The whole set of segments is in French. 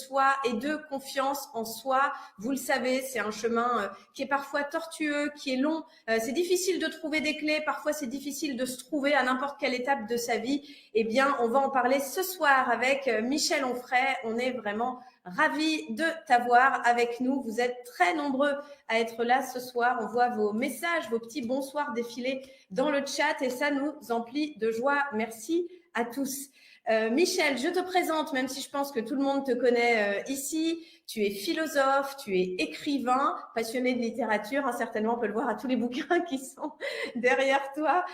soi et de confiance en soi. Vous le savez, c'est un chemin qui est parfois tortueux, qui est long. C'est difficile de trouver des clés. Parfois, c'est difficile de se trouver à n'importe quelle étape de sa vie. Eh bien, on va en parler ce soir avec Michel Onfray. On est vraiment ravis de t'avoir avec nous. Vous êtes très nombreux à être là ce soir. On voit vos messages, vos petits bonsoirs défiler dans le chat et ça nous emplit de joie. Merci à tous. Michel, je te présente, même si je pense que tout le monde te connaît ici. Tu es philosophe, tu es écrivain, passionné de littérature. Hein, certainement, on peut le voir à tous les bouquins qui sont derrière toi.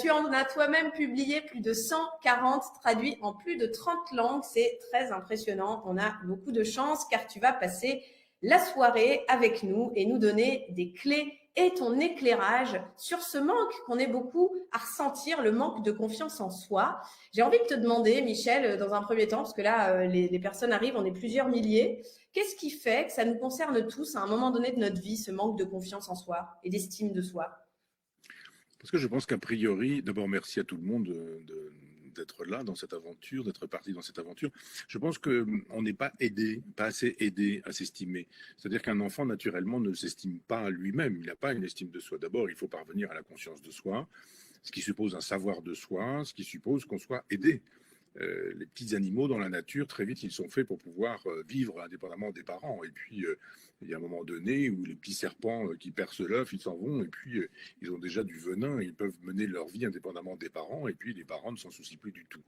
Tu en as toi-même publié plus de 140, traduits en plus de 30 langues. C'est très impressionnant. On a beaucoup de chance car tu vas passer la soirée avec nous et nous donner des clés et ton éclairage sur ce manque qu'on est beaucoup à ressentir, le manque de confiance en soi. J'ai envie de te demander, Michel, dans un premier temps, parce que là, les personnes arrivent, on est plusieurs milliers, qu'est-ce qui fait que ça nous concerne tous à un moment donné de notre vie, ce manque de confiance en soi et d'estime de soi? Parce que je pense qu'a priori, d'abord merci à tout le monde d'être là dans cette aventure, d'être parti dans cette aventure. Je pense qu'on n'est pas aidé, pas assez aidé à s'estimer. C'est-à-dire qu'un enfant, naturellement, ne s'estime pas lui-même. Il n'a pas une estime de soi. D'abord, il faut parvenir à la conscience de soi, ce qui suppose un savoir de soi, ce qui suppose qu'on soit aidé. Les petits animaux dans la nature, très vite, ils sont faits pour pouvoir vivre indépendamment des parents. Et puis, il y a un moment donné où les petits serpents qui percent l'œuf, ils s'en vont, et puis ils ont déjà du venin, et ils peuvent mener leur vie indépendamment des parents, et puis les parents ne s'en soucient plus du tout.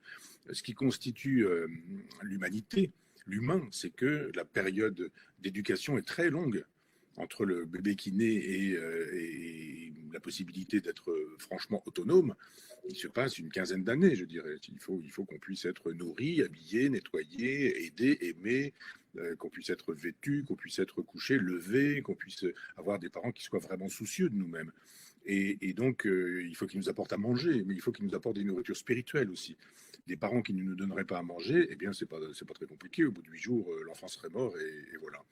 Ce qui constitue l'humanité, l'humain, c'est que la période d'éducation est très longue entre le bébé qui naît et la possibilité d'être franchement autonome. Il se passe une quinzaine d'années, je dirais. Il faut qu'on puisse être nourri, habillé, nettoyé, aidé, aimé, qu'on puisse être vêtu, qu'on puisse être couché, levé, qu'on puisse avoir des parents qui soient vraiment soucieux de nous-mêmes. Et donc, il faut qu'ils nous apportent à manger, mais il faut qu'ils nous apportent des nourritures spirituelles aussi. Des parents qui ne nous donneraient pas à manger, eh bien, c'est pas très compliqué. Au bout de 8 jours, l'enfant serait mort et voilà.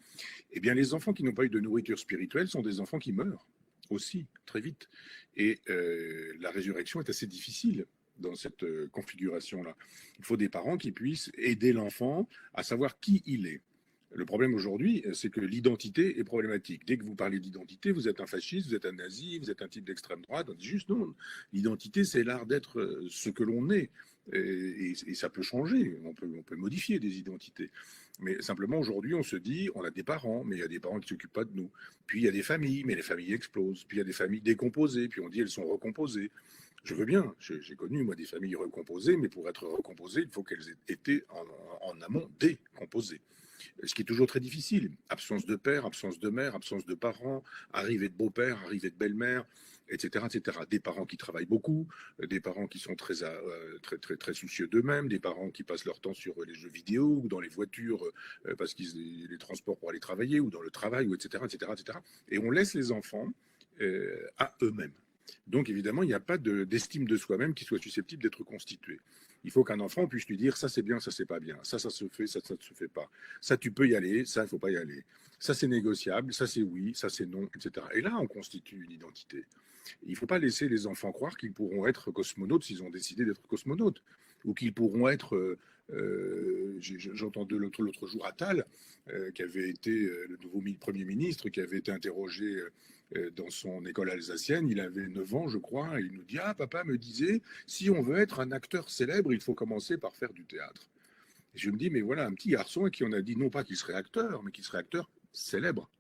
Eh bien, les enfants qui n'ont pas eu de nourriture spirituelle sont des enfants qui meurent aussi, très vite. Et la résurrection est assez difficile dans cette configuration-là. Il faut des parents qui puissent aider l'enfant à savoir qui il est. Le problème aujourd'hui, c'est que l'identité est problématique. Dès que vous parlez d'identité, vous êtes un fasciste, vous êtes un nazi, vous êtes un type d'extrême droite. On dit juste non. L'identité, c'est l'art d'être ce que l'on est. Et ça peut changer. On peut modifier des identités. Mais simplement, aujourd'hui, on se dit, on a des parents, mais il y a des parents qui ne s'occupent pas de nous. Puis il y a des familles, mais les familles explosent. Puis il y a des familles décomposées. Puis on dit, elles sont recomposées. Je veux bien. J'ai connu, moi, des familles recomposées, mais pour être recomposées, il faut qu'elles aient été en amont décomposées. Ce qui est toujours très difficile. Absence de père, absence de mère, absence de parents, arrivée de beau-père, arrivée de belle-mère, etc., etc. Des parents qui travaillent beaucoup, des parents qui sont très soucieux d'eux-mêmes, des parents qui passent leur temps sur les jeux vidéo ou dans les voitures parce qu'ils les transportent pour aller travailler ou dans le travail, ou etc., etc., etc. Et on laisse les enfants à eux-mêmes. Donc évidemment, il n'y a pas d'estime de soi-même qui soit susceptible d'être constituée. Il faut qu'un enfant puisse lui dire ça c'est bien, ça c'est pas bien, ça se fait, ça ne se fait pas. Ça tu peux y aller, ça il faut pas y aller. Ça c'est négociable, ça c'est oui, ça c'est non, etc. Et là on constitue une identité. Il ne faut pas laisser les enfants croire qu'ils pourront être cosmonautes s'ils ont décidé d'être cosmonautes, ou qu'ils pourront être. J'entendais l'autre jour Attal, qui avait été le nouveau Premier ministre, qui avait été interrogé dans son école alsacienne. Il avait 9 ans, je crois, et il nous dit ah, papa me disait, si on veut être un acteur célèbre, il faut commencer par faire du théâtre. Et je me dis, mais voilà un petit garçon à qui on a dit non pas qu'il serait acteur, mais qu'il serait acteur célèbre.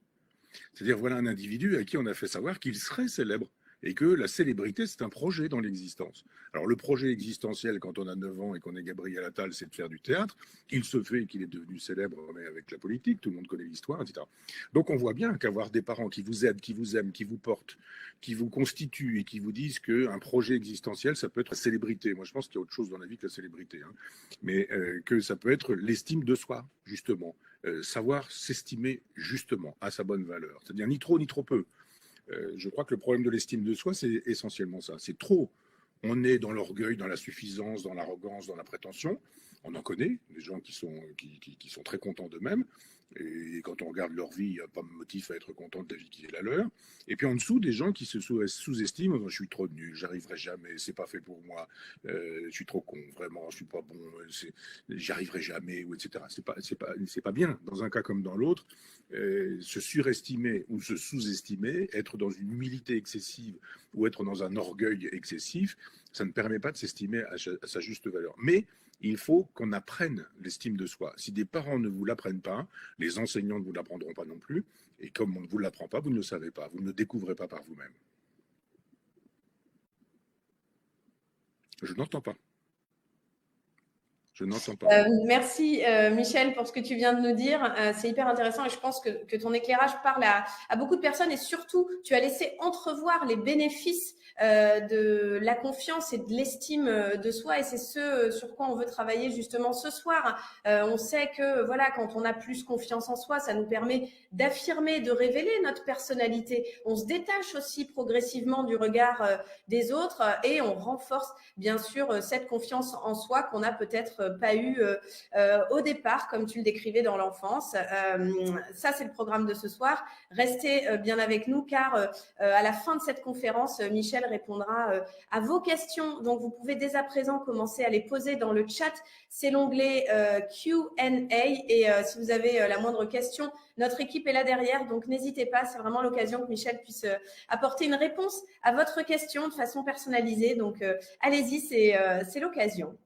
C'est-à-dire, voilà un individu à qui on a fait savoir qu'il serait célèbre et que la célébrité, c'est un projet dans l'existence. Alors, le projet existentiel, quand on a 9 ans et qu'on est Gabriel Attal, c'est de faire du théâtre. Il se fait qu'il est devenu célèbre, mais avec la politique, tout le monde connaît l'histoire, etc. Donc, on voit bien qu'avoir des parents qui vous aident, qui vous aiment, qui vous portent, qui vous constituent et qui vous disent qu'un projet existentiel, ça peut être la célébrité. Moi, je pense qu'il y a autre chose dans la vie que la célébrité. Hein. Mais que ça peut être l'estime de soi, justement. Savoir s'estimer justement à sa bonne valeur. C'est-à-dire ni trop ni trop peu. Je crois que le problème de l'estime de soi, c'est essentiellement ça. C'est trop. On est dans l'orgueil, dans la suffisance, dans l'arrogance, dans la prétention. On en connaît, des gens qui sont très contents d'eux-mêmes. Et quand on regarde leur vie, il n'y a pas de motif à être content de la vie qui est la leur. Et puis en dessous, des gens qui se sous-estiment. Je suis trop nul, j'arriverai jamais, c'est pas fait pour moi, je suis trop con, vraiment, je suis pas bon, j'y arriverai jamais, ou etc. C'est pas bien, dans un cas comme dans l'autre. Se surestimer ou se sous-estimer, être dans une humilité excessive ou être dans un orgueil excessif, ça ne permet pas de s'estimer à sa juste valeur. Mais il faut qu'on apprenne l'estime de soi. Si des parents ne vous l'apprennent pas, les enseignants ne vous l'apprendront pas non plus. Et comme on ne vous l'apprend pas, vous ne le savez pas. Vous ne le découvrez pas par vous-même. Je n'entends pas. Je n'entends pas. Merci Michel pour ce que tu viens de nous dire. C'est hyper intéressant et je pense que ton éclairage parle à beaucoup de personnes et surtout, tu as laissé entrevoir les bénéfices de la confiance et de l'estime de soi et c'est ce sur quoi on veut travailler justement ce soir. On sait que voilà, quand on a plus confiance en soi, ça nous permet d'affirmer, de révéler notre personnalité. On se détache aussi progressivement du regard des autres et on renforce bien sûr cette confiance en soi qu'on n'a peut-être pas eu au départ, comme tu le décrivais dans l'enfance. Ça, c'est le programme de ce soir. Restez bien avec nous car à la fin de cette conférence, Michel répondra à vos questions. Donc, vous pouvez dès à présent commencer à les poser dans le chat. C'est l'onglet Q&A et si vous avez la moindre question, notre équipe est là derrière, donc n'hésitez pas. C'est vraiment l'occasion que Michel puisse apporter une réponse à votre question de façon personnalisée. Donc, allez-y, c'est l'occasion.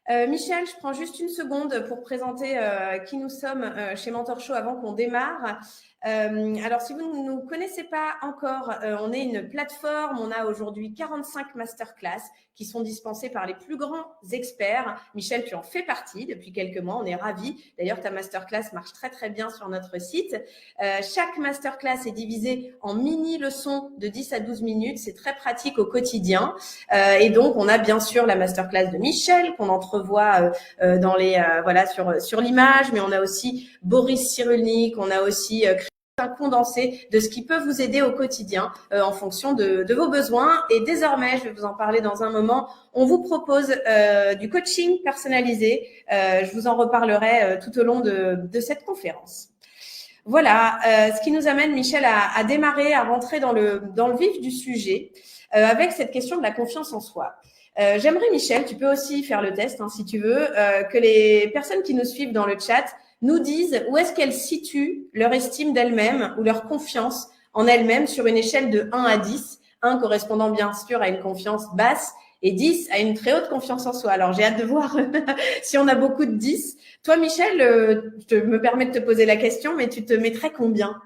Michel, je prends juste une seconde pour présenter qui nous sommes chez Mentor Show avant qu'on démarre. Alors, si vous ne nous connaissez pas encore, on est une plateforme. On a aujourd'hui 45 masterclass qui sont dispensées par les plus grands experts. Michel, tu en fais partie depuis quelques mois. On est ravis. D'ailleurs, ta masterclass marche très, très bien sur notre site. Chaque masterclass est divisée en mini-leçons de 10 à 12 minutes. C'est très pratique au quotidien. Et donc, on a bien sûr la masterclass de Michel qu'on entrevoit dans les voilà sur l'image, mais on a aussi Boris Cyrulnik, on a aussi un condensé de ce qui peut vous aider au quotidien en fonction de vos besoins. Et désormais, je vais vous en parler dans un moment, on vous propose du coaching personnalisé. Je vous en reparlerai tout au long de cette conférence. Voilà, ce qui nous amène, Michel, à démarrer, à rentrer dans le vif du sujet avec cette question de la confiance en soi. J'aimerais, Michel, tu peux aussi faire le test si tu veux, que les personnes qui nous suivent dans le chat nous disent où est-ce qu'elles situent leur estime d'elles-mêmes ou leur confiance en elles-mêmes sur une échelle de 1 à 10, 1 correspondant bien sûr à une confiance basse et 10 à une très haute confiance en soi. Alors, j'ai hâte de voir si on a beaucoup de 10. Toi, Michel, je me permets de te poser la question, mais tu te mettrais combien ?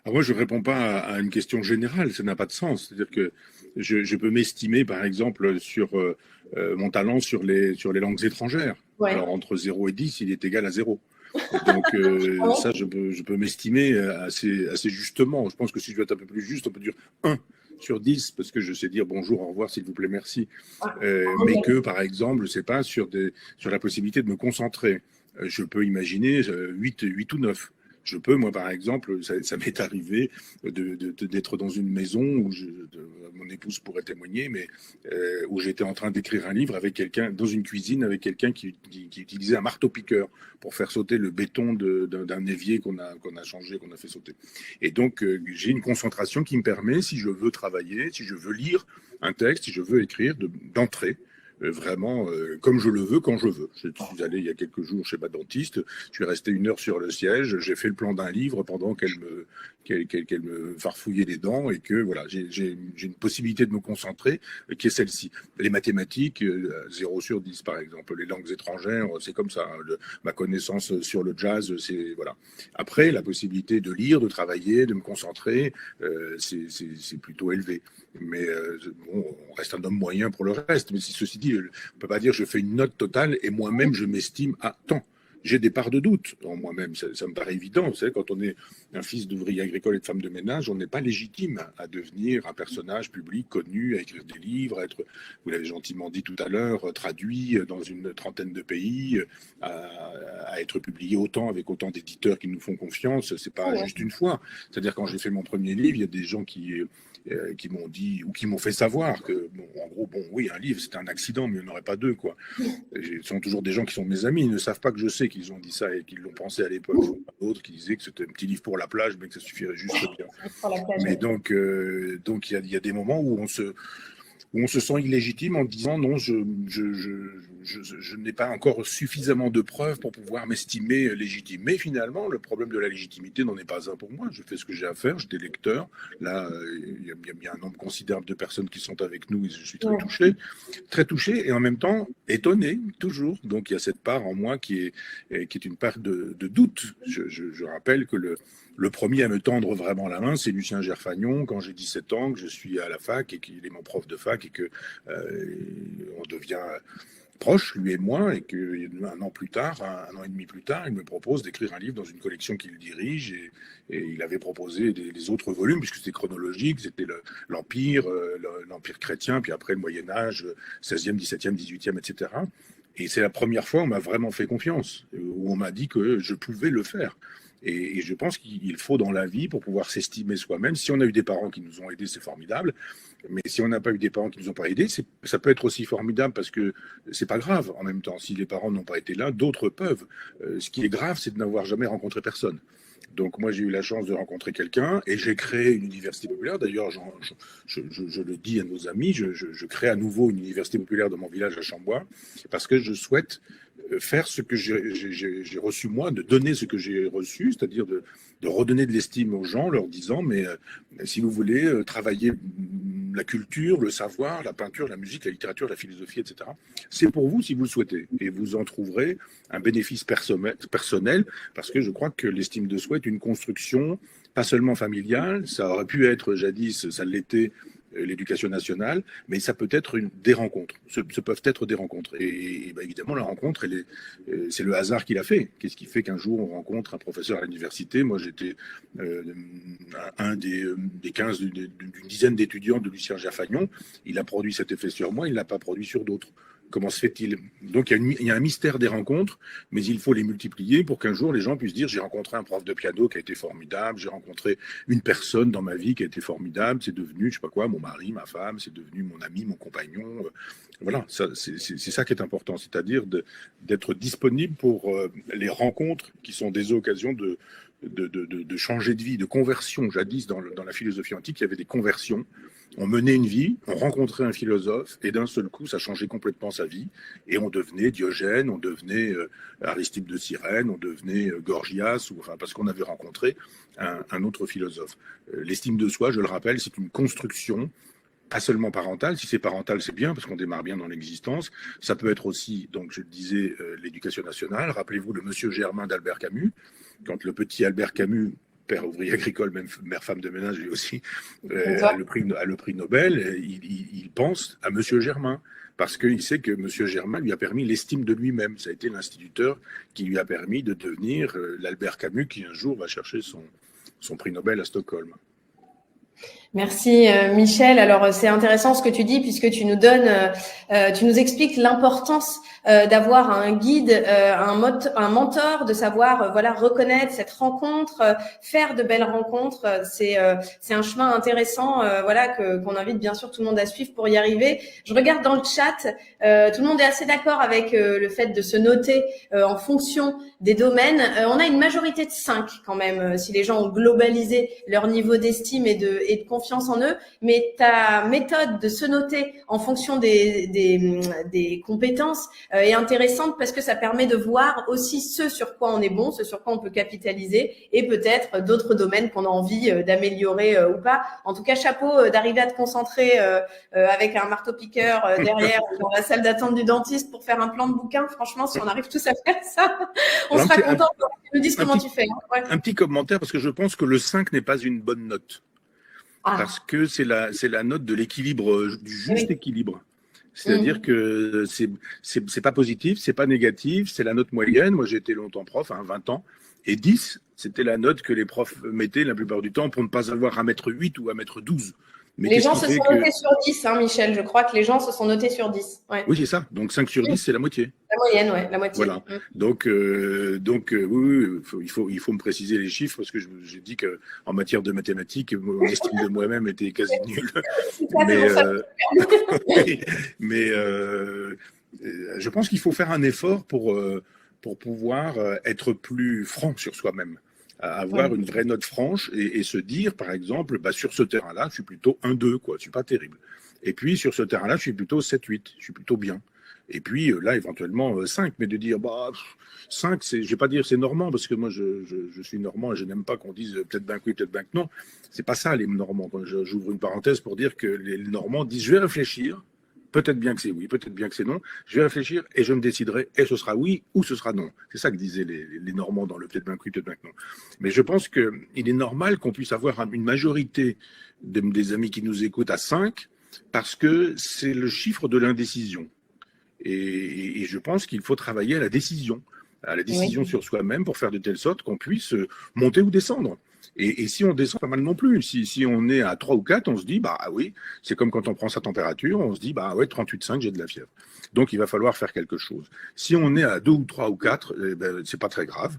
Alors moi, je ne réponds pas à une question générale, ça n'a pas de sens. C'est-à-dire que je peux m'estimer, par exemple, sur mon talent sur les langues étrangères. Ouais. Alors, entre 0 et 10, il est égal à 0. Donc, ça, je peux m'estimer assez justement. Je pense que si je veux être un peu plus juste, on peut dire 1 sur 10, parce que je sais dire bonjour, au revoir, s'il vous plaît, merci. Mais que, par exemple, je ne sais pas, sur la possibilité de me concentrer. Je peux imaginer 8 ou 9. Je peux, moi, par exemple, ça m'est arrivé d'être dans une maison où mon épouse pourrait témoigner, mais où j'étais en train d'écrire un livre avec quelqu'un, dans une cuisine, avec quelqu'un qui utilisait un marteau-piqueur pour faire sauter le béton d'un évier qu'on a changé, qu'on a fait sauter. Et donc, j'ai une concentration qui me permet, si je veux travailler, si je veux lire un texte, si je veux écrire, d'entrer. Vraiment comme je le veux, quand je veux. Je suis allé il y a quelques jours chez ma dentiste, je suis resté 1 heure sur le siège, j'ai fait le plan d'un livre pendant qu'elle me farfouillait les dents et que voilà, j'ai une possibilité de me concentrer qui est celle-ci. Les mathématiques, 0 sur 10 par exemple. Les langues étrangères, c'est comme ça. Ma connaissance sur le jazz, c'est voilà. Après, la possibilité de lire, de travailler, de me concentrer, c'est plutôt élevé. Mais bon, on reste un homme moyen pour le reste. Mais si ceci dit, on ne peut pas dire je fais une note totale et moi-même je m'estime à tant. J'ai des parts de doute en moi-même, ça me paraît évident. Vous savez, quand on est un fils d'ouvrier agricole et de femme de ménage, on n'est pas légitime à devenir un personnage public connu, à écrire des livres, à être, vous l'avez gentiment dit tout à l'heure, traduit dans une trentaine de pays, à être publié autant avec autant d'éditeurs qui nous font confiance. C'est pas juste une fois. C'est-à-dire quand j'ai fait mon premier livre, il y a des gens qui m'ont dit ou qui m'ont fait savoir que, bon, en gros, bon, oui, un livre, c'est un accident, mais il n'y en aurait pas deux, quoi. Ce sont toujours des gens qui sont mes amis, ils ne savent pas que je sais qu'ils ont dit ça et qu'ils l'ont pensé à l'époque, d'autres qui disaient que c'était un petit livre pour la plage, mais que ça suffirait juste bien. Mais donc, il y a des moments où on se sent illégitime en disant non, je n'ai pas encore suffisamment de preuves pour pouvoir m'estimer légitime. Mais finalement, le problème de la légitimité n'en est pas un pour moi. Je fais ce que j'ai à faire, j'étais lecteur. Là, il y a un nombre considérable de personnes qui sont avec nous et je suis très touché et en même temps étonné, toujours. Donc il y a cette part en moi qui est une part de doute. Je rappelle que le premier à me tendre vraiment la main, c'est Lucien Gerfagnon, quand j'ai 17 ans, que je suis à la fac et qu'il est mon prof de fac et que on devient proche, lui et moi, et qu'un an plus tard, un an et demi plus tard, il me propose d'écrire un livre dans une collection qu'il dirige et il avait proposé les autres volumes, puisque c'était chronologique, c'était l'Empire, l'Empire chrétien, puis après le Moyen-Âge, 16e, 17e, 18e, etc. Et c'est la première fois où on m'a vraiment fait confiance, où on m'a dit que je pouvais le faire. Et je pense qu'il faut dans la vie, pour pouvoir s'estimer soi-même, si on a eu des parents qui nous ont aidés, c'est formidable. Mais si on n'a pas eu des parents qui nous ont pas aidés, ça peut être aussi formidable parce que c'est pas grave en même temps. Si les parents n'ont pas été là, d'autres peuvent. Ce qui est grave, c'est de n'avoir jamais rencontré personne. Donc moi, j'ai eu la chance de rencontrer quelqu'un et j'ai créé une université populaire. D'ailleurs, je le dis à nos amis, je crée à nouveau une université populaire dans mon village à Chambois parce que je souhaite faire ce que j'ai reçu moi, de donner ce que j'ai reçu, c'est-à-dire de redonner de l'estime aux gens, leur disant, mais si vous voulez travailler la culture, le savoir, la peinture, la musique, la littérature, la philosophie, etc., c'est pour vous si vous le souhaitez. Et vous en trouverez un bénéfice personnel, parce que je crois que l'estime de soi est une construction, pas seulement familiale, ça aurait pu être jadis, ça l'était, l'éducation nationale, mais ça peut être des rencontres. Ce peuvent être des rencontres. Et ben évidemment, la rencontre, c'est le hasard qui l'a fait. Qu'est-ce qui fait qu'un jour, on rencontre un professeur à l'université? Moi, j'étais un des 15 d'une dizaine d'étudiants de Lucien Gerfagnon. Il a produit cet effet sur moi, il ne l'a pas produit sur d'autres. Comment se fait-il? Donc, il y a un mystère des rencontres, mais il faut les multiplier pour qu'un jour, les gens puissent dire, j'ai rencontré un prof de piano qui a été formidable, j'ai rencontré une personne dans ma vie qui a été formidable, c'est devenu, je sais pas quoi, mon mari, ma femme, c'est devenu mon ami, mon compagnon. Voilà, c'est ça qui est important, c'est-à-dire d'être disponible pour les rencontres qui sont des occasions de changer de vie, de conversion. Jadis, dans la philosophie antique, il y avait des conversions. On menait une vie, on rencontrait un philosophe, et d'un seul coup, ça changeait complètement sa vie. Et on devenait Diogène, on devenait Aristippe de Cyrène, on devenait Gorgias, parce qu'on avait rencontré un autre philosophe. L'estime de soi, je le rappelle, c'est une construction, pas seulement parentale. Si c'est parental, c'est bien, parce qu'on démarre bien dans l'existence. Ça peut être aussi, donc je le disais, l'éducation nationale. Rappelez-vous le Monsieur Germain d'Albert Camus, quand le petit Albert Camus, père ouvrier agricole, même mère femme de ménage, lui aussi, a le prix Nobel, il pense à Monsieur Germain, parce qu'il sait que Monsieur Germain lui a permis l'estime de lui-même. Ça a été l'instituteur qui lui a permis de devenir l'Albert Camus qui un jour va chercher son prix Nobel à Stockholm. Merci Michel. Alors c'est intéressant ce que tu dis puisque tu nous expliques l'importance d'avoir un guide, un mentor, de savoir voilà reconnaître cette rencontre, faire de belles rencontres. C'est un chemin intéressant voilà qu'on invite bien sûr tout le monde à suivre pour y arriver. Je regarde dans le chat, tout le monde est assez d'accord avec le fait de se noter en fonction des domaines. On a une majorité de 5 quand même si les gens ont globalisé leur niveau d'estime et de confiance en eux, mais ta méthode de se noter en fonction des compétences est intéressante parce que ça permet de voir aussi ce sur quoi on est bon, ce sur quoi on peut capitaliser et peut-être d'autres domaines qu'on a envie d'améliorer ou pas. En tout cas, chapeau d'arriver à te concentrer avec un marteau-piqueur derrière dans la salle d'attente du dentiste pour faire un plan de bouquin. Franchement, si on arrive tous à faire ça, on sera content que tu nous dises comment tu fais. Ouais. Un petit commentaire parce que je pense que le 5 n'est pas une bonne note. Parce que c'est la note de l'équilibre, du juste équilibre. C'est-à-dire que c'est pas positif, c'est pas négatif, c'est la note moyenne. Moi, j'ai été longtemps prof, 20 ans. Et 10, c'était la note que les profs mettaient la plupart du temps pour ne pas avoir à mettre 8 ou à mettre 12. Mais les gens se sont notés sur 10, Michel. Je crois que les gens se sont notés sur 10. Ouais. Oui, c'est ça. Donc 5 sur 10, c'est la moitié. La moyenne, oui, la moitié. Voilà. Donc oui, il faut me préciser les chiffres parce que j'ai dit qu'en matière de mathématiques, mon estime de moi-même était quasi nulle. Mais je pense qu'il faut faire un effort pour pour pouvoir être plus franc sur soi-même, à avoir une vraie note franche et se dire, par exemple, bah, sur ce terrain-là, je suis plutôt 1-2, quoi, je suis pas terrible. Et puis, sur ce terrain-là, je suis plutôt 7-8, je suis plutôt bien. Et puis, là, éventuellement, 5, mais de dire, bah, 5, je vais pas dire c'est normand, parce que moi, je suis normand et je n'aime pas qu'on dise peut-être bien que oui, peut-être bien que non. C'est pas ça, les Normands. J'ouvre une parenthèse pour dire que les Normands disent, je vais réfléchir, peut-être bien que c'est oui, peut-être bien que c'est non. Je vais réfléchir et je me déciderai et ce sera oui ou ce sera non. C'est ça que disaient les Normands dans le peut-être bien que oui, peut-être bien que non. Mais je pense qu'il est normal qu'on puisse avoir une majorité des amis qui nous écoutent à 5 parce que c'est le chiffre de l'indécision. Et je pense qu'il faut travailler à la décision sur soi-même pour faire de telle sorte qu'on puisse monter ou descendre. Et si on descend pas mal non plus, si on est à 3 ou 4, on se dit, bah oui, c'est comme quand on prend sa température, on se dit, bah ouais, 38,5, j'ai de la fièvre. Donc il va falloir faire quelque chose. Si on est à 2 ou 3 ou 4, eh ben, c'est pas très grave.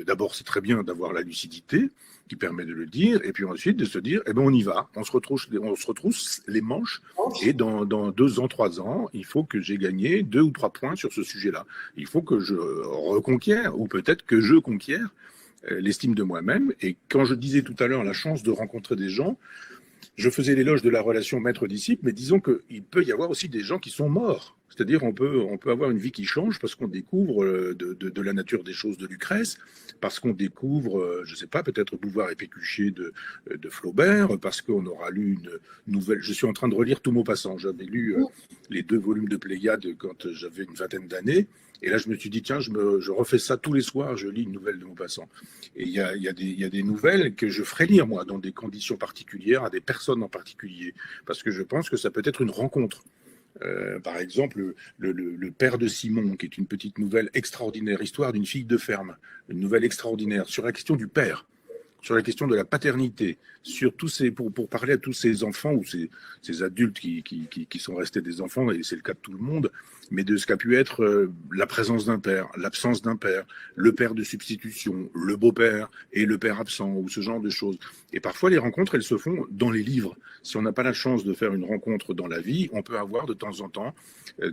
D'abord, c'est très bien d'avoir la lucidité qui permet de le dire, et puis ensuite de se dire, eh ben on y va, on se retrousse les manches, et dans 2 ans, 3 ans, il faut que j'ai gagné 2 ou 3 points sur ce sujet-là. Il faut que je reconquière, ou peut-être que je conquière l'estime de moi-même. Et quand je disais tout à l'heure la chance de rencontrer des gens, je faisais l'éloge de la relation maître-disciple, mais disons qu'il peut y avoir aussi des gens qui sont morts. C'est-à-dire on peut avoir une vie qui change parce qu'on découvre de la nature des choses de Lucrèce, parce qu'on découvre, je ne sais pas, peut-être Bouvard et Pécuchet de Flaubert, parce qu'on aura lu une nouvelle. Je suis en train de relire tout Maupassant. J'avais lu les 2 volumes de Pléiade quand j'avais une vingtaine d'années. Et là, je me suis dit, tiens, je refais ça tous les soirs, je lis une nouvelle de Maupassant. Et il y a des nouvelles que je ferai lire, moi, dans des conditions particulières, à des personnes en particulier, parce que je pense que ça peut être une rencontre. Par exemple, le père de Simon, qui est une petite nouvelle extraordinaire, histoire d'une fille de ferme, une nouvelle extraordinaire, sur la question du père, sur la question de la paternité, sur pour parler à tous ces enfants ou ces adultes qui sont restés des enfants, et c'est le cas de tout le monde, mais de ce qu'a pu être la présence d'un père, l'absence d'un père, le père de substitution, le beau-père et le père absent, ou ce genre de choses. Et parfois, les rencontres, elles se font dans les livres. Si on n'a pas la chance de faire une rencontre dans la vie, on peut avoir de temps en temps,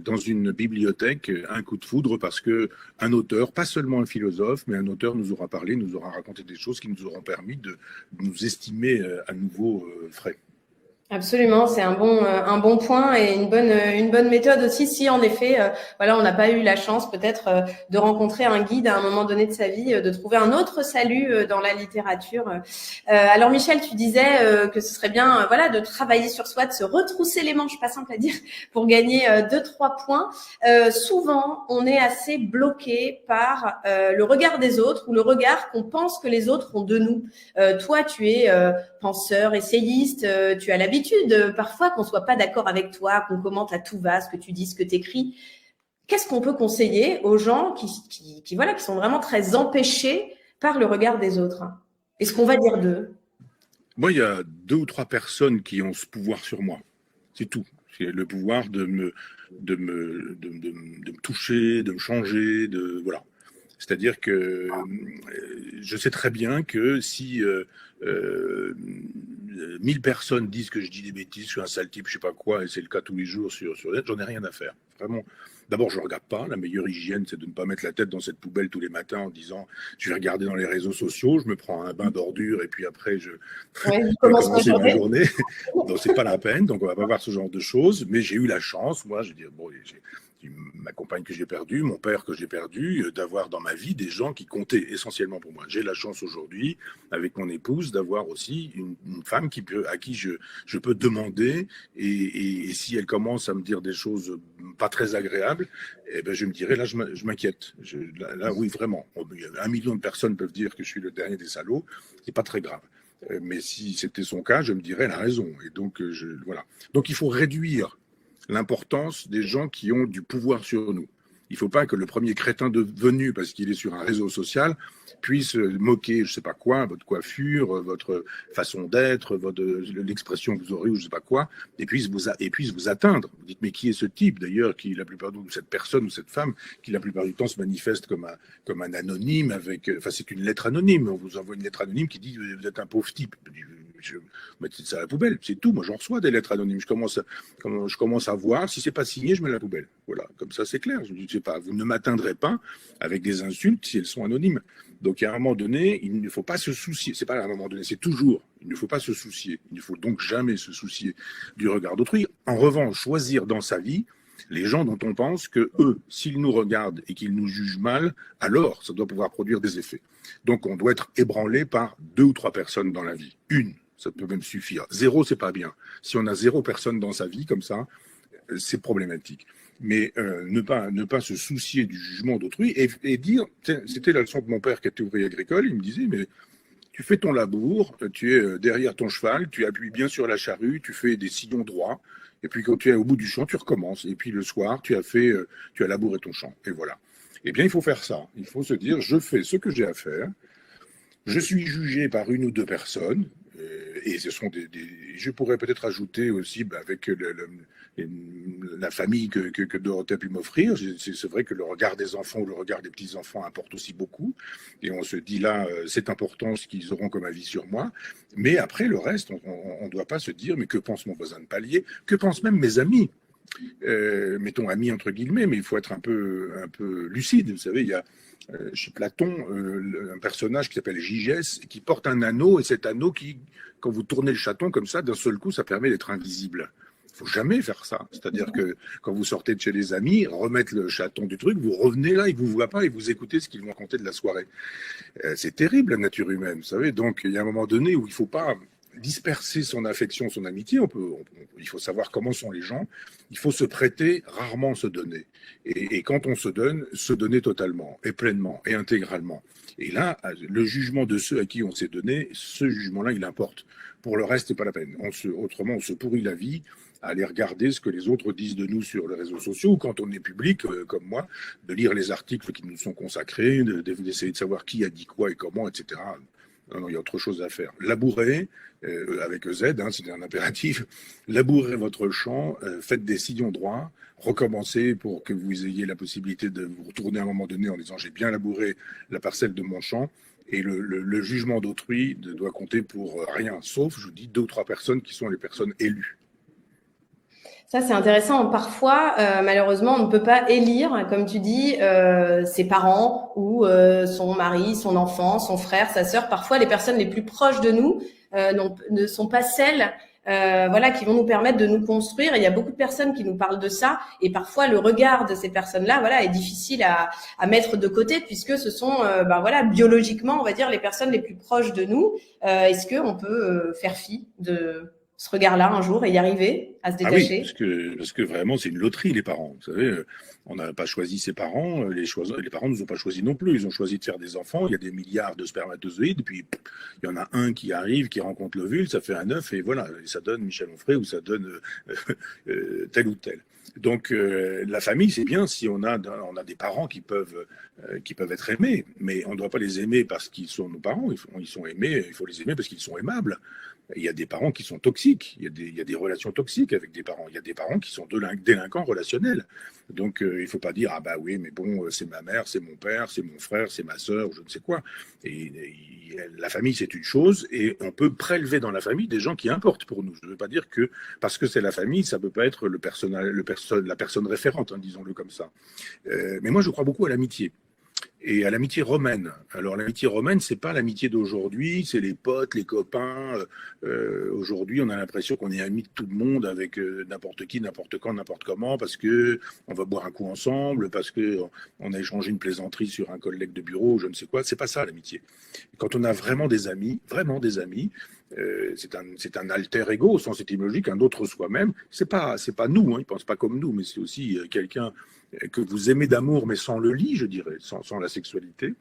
dans une bibliothèque, un coup de foudre parce que un auteur, pas seulement un philosophe, mais un auteur nous aura parlé, nous aura raconté des choses qui nous auront permis de nous estimer à nouveau frais. Absolument, c'est un bon point et une bonne méthode aussi. Si en effet, voilà, on n'a pas eu la chance peut-être de rencontrer un guide à un moment donné de sa vie, de trouver un autre salut dans la littérature. Alors Michel, tu disais que ce serait bien, voilà, de travailler sur soi, de se retrousser les manches, pas simple à dire, pour gagner 2-3 points. Souvent, on est assez bloqué par le regard des autres ou le regard qu'on pense que les autres ont de nous. Toi, tu es penseur, essayiste, tu as l'habitude parfois qu'on soit pas d'accord avec toi, qu'on commente à tout va ce que tu dis, ce que tu écris. Qu'est-ce qu'on peut conseiller aux gens qui voilà, qui sont vraiment très empêchés par le regard des autres? Et ce qu'on va dire d'eux? Moi, il y a 2 ou 3 personnes qui ont ce pouvoir sur moi. C'est tout. C'est le pouvoir de me toucher, de me changer, voilà. C'est-à-dire que je sais très bien que si 1000 personnes disent que je dis des bêtises, je suis un sale type, je sais pas quoi, et c'est le cas tous les jours sur net, j'en ai rien à faire. Vraiment. D'abord, je regarde pas. La meilleure hygiène, c'est de ne pas mettre la tête dans cette poubelle tous les matins en disant je vais regarder dans les réseaux sociaux, je me prends un bain d'ordures et puis après je vais commencer ma journée. Donc c'est pas la peine. Donc on va pas voir ce genre de choses. Mais j'ai eu la chance, moi, je veux dire, bon, j'ai ma compagne que j'ai perdue, mon père que j'ai perdu, d'avoir dans ma vie des gens qui comptaient essentiellement pour moi. J'ai la chance aujourd'hui, avec mon épouse, d'avoir aussi une femme à qui je peux demander, et si elle commence à me dire des choses pas très agréables, eh ben je me dirais, là, je m'inquiète. Là, oui, vraiment. 1 million de personnes peuvent dire que je suis le dernier des salauds, c'est pas très grave. Mais si c'était son cas, je me dirais, elle a raison. Et donc, voilà. Donc, il faut réduire l'importance des gens qui ont du pouvoir sur nous. Il ne faut pas que le premier crétin devenu, parce qu'il est sur un réseau social, puisse moquer, je ne sais pas quoi, votre coiffure, votre façon d'être, l'expression que vous aurez ou je ne sais pas quoi, et puisse vous atteindre. Vous dites, mais qui est ce type d'ailleurs, qui la plupart du temps, cette personne ou cette femme, qui la plupart du temps se manifeste comme un anonyme, enfin c'est une lettre anonyme, on vous envoie une lettre anonyme qui dit, vous êtes un pauvre type. Je je mettez ça à la poubelle, c'est tout. Moi, j'en reçois des lettres anonymes. Je commence à voir. Si c'est pas signé, je mets à la poubelle. Voilà, comme ça, c'est clair. Je ne sais pas, vous ne m'atteindrez pas avec des insultes si elles sont anonymes. Donc, à un moment donné, il ne faut pas se soucier. C'est pas à un moment donné, c'est toujours. Il ne faut pas se soucier. Il ne faut donc jamais se soucier du regard d'autrui. En revanche, choisir dans sa vie les gens dont on pense que eux, s'ils nous regardent et qu'ils nous jugent mal, alors ça doit pouvoir produire des effets. Donc on doit être ébranlé par 2 ou 3 personnes dans la vie. Une, ça peut même suffire. 0, c'est pas bien. Si on a 0 personne dans sa vie comme ça, c'est problématique. Mais ne pas se soucier du jugement d'autrui et dire, c'était la leçon de mon père qui était ouvrier agricole, il me disait, mais tu fais ton labour, tu es derrière ton cheval, tu appuies bien sur la charrue, tu fais des sillons droits, et puis quand tu es au bout du champ, tu recommences. Et puis le soir, tu as labouré ton champ. Et voilà. Eh bien, il faut faire ça. Il faut se dire, je fais ce que j'ai à faire. Je suis jugé par 1 ou 2 personnes. Et ce sont je pourrais peut-être ajouter aussi, avec la famille que Dorothée a pu m'offrir. C'est vrai que le regard des enfants ou le regard des petits-enfants importe aussi beaucoup. Et on se dit là, c'est important ce qu'ils auront comme avis sur moi. Mais après, le reste, on ne doit pas se dire, mais que pense mon voisin de palier? Que pensent même mes amis? Mettons amis entre guillemets, mais il faut être un peu lucide. Vous savez, il y a chez Platon un personnage qui s'appelle Gygès qui porte un anneau, et cet anneau qui, quand vous tournez le chaton comme ça, d'un seul coup, ça permet d'être invisible. Il faut jamais faire ça. C'est-à-dire que quand vous sortez de chez les amis, remettre le chaton du truc, vous revenez là, ils vous voient pas et vous écoutez ce qu'ils vont raconter de la soirée. C'est terrible la nature humaine, vous savez. Donc il y a un moment donné où il faut pas disperser son affection, son amitié. Il faut savoir comment sont les gens. Il faut se prêter, rarement se donner. Et quand on se donne, se donner totalement, et pleinement, et intégralement. Et là, le jugement de ceux à qui on s'est donné, ce jugement-là, il importe. Pour le reste, c'est pas la peine. Autrement, on se pourrit la vie à aller regarder ce que les autres disent de nous sur les réseaux sociaux, ou quand on est public, comme moi, de lire les articles qui nous sont consacrés, d'essayer de savoir qui a dit quoi et comment, etc. Non, il y a autre chose à faire. Labourer, avec Z, c'est un impératif, labourez votre champ, faites des sillons droits, recommencez pour que vous ayez la possibilité de vous retourner à un moment donné en disant j'ai bien labouré la parcelle de mon champ, et le jugement d'autrui doit compter pour rien, sauf, je vous dis, 2 ou 3 personnes qui sont les personnes élues. Ça, c'est intéressant. Parfois, malheureusement, on ne peut pas élire, comme tu dis, ses parents ou son mari, son enfant, son frère, sa sœur. Parfois, les personnes les plus proches de nous ne sont pas celles qui vont nous permettre de nous construire. Et il y a beaucoup de personnes qui nous parlent de ça. Et parfois, le regard de ces personnes-là, est difficile à mettre de côté, puisque ce sont, biologiquement, on va dire, les personnes les plus proches de nous. Est-ce qu'on peut faire fi de ce regard-là un jour et y arriver à se détacher? Ah oui, parce que vraiment, c'est une loterie, les parents. Vous savez, on n'a pas choisi ses parents, les parents ne nous ont pas choisi non plus. Ils ont choisi de faire des enfants. Il y a des milliards de spermatozoïdes, puis il y en a un qui arrive, qui rencontre l'ovule, ça fait un œuf, et voilà, et ça donne Michel Onfray ou ça donne tel ou tel. Donc la famille, c'est bien si on a des parents qui peuvent être aimés, mais on ne doit pas les aimer parce qu'ils sont nos parents. Ils sont aimés, il faut les aimer parce qu'ils sont aimables. Il y a des parents qui sont toxiques, il y a des relations toxiques avec des parents. Il y a des parents qui sont délinquants relationnels. Donc il ne faut pas dire ah bah oui mais bon c'est ma mère, c'est mon père, c'est mon frère, c'est ma sœur, je ne sais quoi. Et la famille c'est une chose et on peut prélever dans la famille des gens qui importent pour nous. Je ne veux pas dire que parce que c'est la famille ça peut pas être la personne référente, disons-le comme ça. Mais moi je crois beaucoup à l'amitié. Et à l'amitié romaine. Alors l'amitié romaine, c'est pas l'amitié d'aujourd'hui, c'est les potes, les copains. Aujourd'hui, on a l'impression qu'on est amis de tout le monde avec n'importe qui, n'importe quand, n'importe comment, parce que on va boire un coup ensemble, parce que on a échangé une plaisanterie sur un collègue de bureau, je ne sais quoi. C'est pas ça l'amitié. Quand on a vraiment des amis, c'est un alter ego au sens étymologique, un autre soi-même. C'est pas nous, ils pensent pas comme nous, mais c'est aussi quelqu'un que vous aimez d'amour, mais sans le lit, je dirais, sans la sexualité.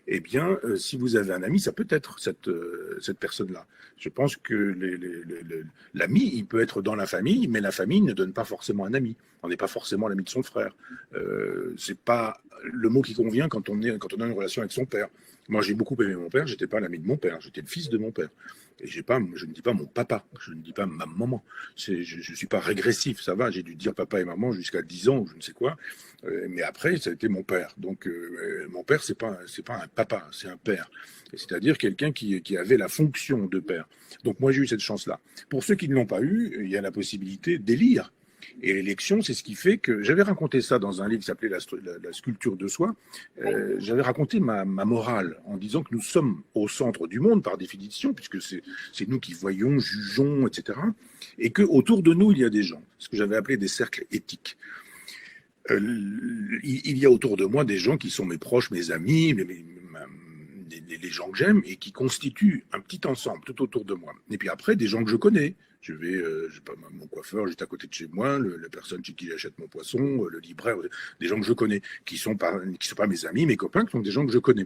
Eh bien, si vous avez un ami, ça peut être cette personne-là. Je pense que l'ami, il peut être dans la famille, mais la famille ne donne pas forcément un ami. On n'est pas forcément l'ami de son frère. C'est pas le mot qui convient quand on a une relation avec son père. Moi, j'ai beaucoup aimé mon père, j'étais pas l'ami de mon père, j'étais le fils de mon père. Et je ne dis pas mon papa, je ne dis pas ma maman. Je ne suis pas régressif, ça va, j'ai dû dire papa et maman jusqu'à 10 ans ou je ne sais quoi. Mais après, ça a été mon père. Donc, mon père, c'est pas un papa, c'est un père. C'est-à-dire quelqu'un qui avait la fonction de père. Donc, moi, j'ai eu cette chance-là. Pour ceux qui ne l'ont pas eu, il y a la possibilité d'élire. Et l'élection, c'est ce qui fait que j'avais raconté ça dans un livre qui s'appelait la sculpture de soi. J'avais raconté ma morale en disant que nous sommes au centre du monde par définition, puisque c'est nous qui voyons, jugeons, etc. Et qu'autour de nous, il y a des gens, ce que j'avais appelé des cercles éthiques. Il y a autour de moi des gens qui sont mes proches, mes amis, les gens que j'aime et qui constituent un petit ensemble tout autour de moi. Et puis après, des gens que je connais. Je vais, pas, mon coiffeur juste à côté de chez moi, la personne chez qui j'achète mon poisson, le libraire, des gens que je connais, qui sont pas mes amis, mes copains, qui sont des gens que je connais.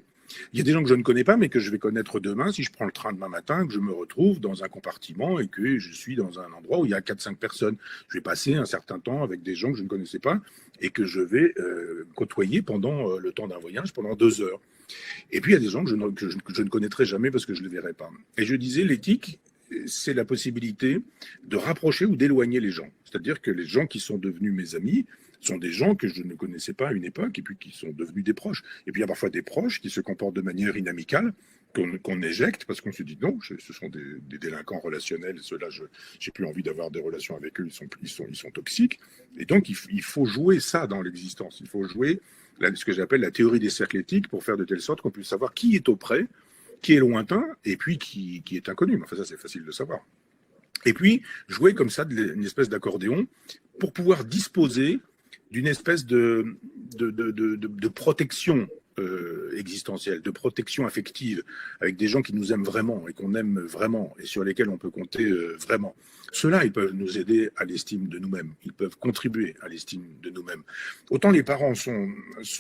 Il y a des gens que je ne connais pas, mais que je vais connaître demain si je prends le train demain matin, que je me retrouve dans un compartiment et que je suis dans un endroit où il y a 4-5 personnes. Je vais passer un certain temps avec des gens que je ne connaissais pas et que je vais côtoyer pendant le temps d'un voyage, pendant 2 heures. Et puis il y a des gens que je ne connaîtrai jamais parce que je ne les verrai pas. Et je disais, l'éthique, c'est la possibilité de rapprocher ou d'éloigner les gens. C'est-à-dire que les gens qui sont devenus mes amis sont des gens que je ne connaissais pas à une époque et puis qui sont devenus des proches. Et puis il y a parfois des proches qui se comportent de manière inamicale, qu'on éjecte parce qu'on se dit non, ce sont des délinquants relationnels, ceux-là, je n'ai plus envie d'avoir des relations avec eux, ils sont toxiques. Et donc il faut jouer ça dans l'existence. Il faut jouer ce que j'appelle la théorie des cercles éthiques pour faire de telle sorte qu'on puisse savoir qui est auprès, qui est lointain, et puis qui est inconnu. Enfin, ça, c'est facile de savoir. Et puis, jouer comme ça une espèce d'accordéon pour pouvoir disposer d'une espèce de protection existentielle, de protection affective, avec des gens qui nous aiment vraiment et qu'on aime vraiment, et sur lesquels on peut compter vraiment. Ceux-là, ils peuvent nous aider à l'estime de nous-mêmes, ils peuvent contribuer à l'estime de nous-mêmes. Autant les parents sont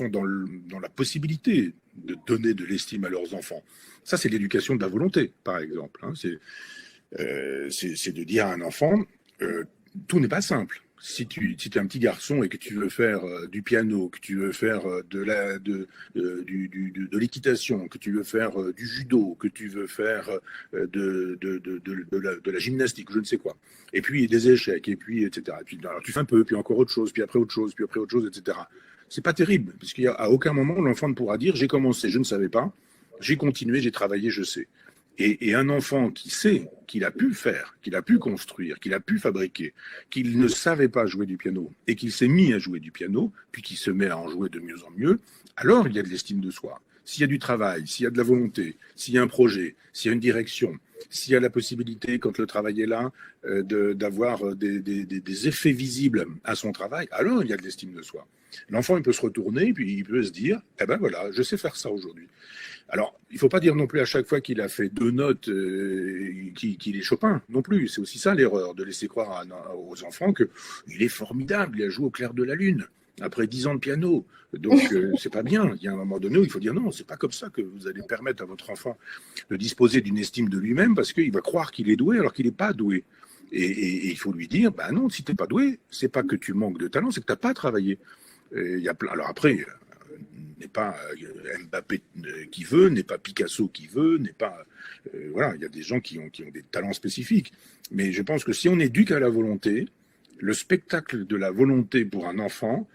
dans la possibilité de donner de l'estime à leurs enfants. Ça, c'est l'éducation de la volonté, par exemple. C'est de dire à un enfant, tout n'est pas simple. Si tu es un petit garçon et que tu veux faire du piano, que tu veux faire de l'équitation, que tu veux faire du judo, que tu veux faire de la gymnastique, je ne sais quoi, et puis des échecs, et puis etc. Et puis, alors, tu fais un peu, puis encore autre chose, puis après autre chose, etc. C'est pas terrible, parce qu'à aucun moment l'enfant ne pourra dire j'ai commencé, je ne savais pas, j'ai continué, j'ai travaillé, je sais. Et un enfant qui sait qu'il a pu faire, qu'il a pu construire, qu'il a pu fabriquer, qu'il ne savait pas jouer du piano et qu'il s'est mis à jouer du piano, puis qu'il se met à en jouer de mieux en mieux, alors il y a de l'estime de soi. S'il y a du travail, s'il y a de la volonté, s'il y a un projet, s'il y a une direction, s'il y a la possibilité, quand le travail est là, d'avoir des effets visibles à son travail, alors il y a de l'estime de soi. L'enfant, il peut se retourner, puis il peut se dire, eh ben voilà, je sais faire ça aujourd'hui. Alors, il ne faut pas dire non plus à chaque fois qu'il a fait 2 notes qu'il est Chopin, non plus. C'est aussi ça l'erreur, de laisser croire aux enfants qu'il est formidable, il a joué au clair de la lune, après 10 ans de piano. Donc, c'est pas bien. Il y a un moment donné où il faut dire non, c'est pas comme ça que vous allez permettre à votre enfant de disposer d'une estime de lui-même, parce qu'il va croire qu'il est doué alors qu'il n'est pas doué. Et il faut lui dire, ben non, si tu n'es pas doué, c'est pas que tu manques de talent, c'est que tu n'as pas travaillé. Alors après, n'est pas Mbappé qui veut, n'est pas Picasso qui veut, n'est pas... voilà, il y a des gens qui ont des talents spécifiques. Mais je pense que si on éduque à la volonté, le spectacle de la volonté pour un enfant,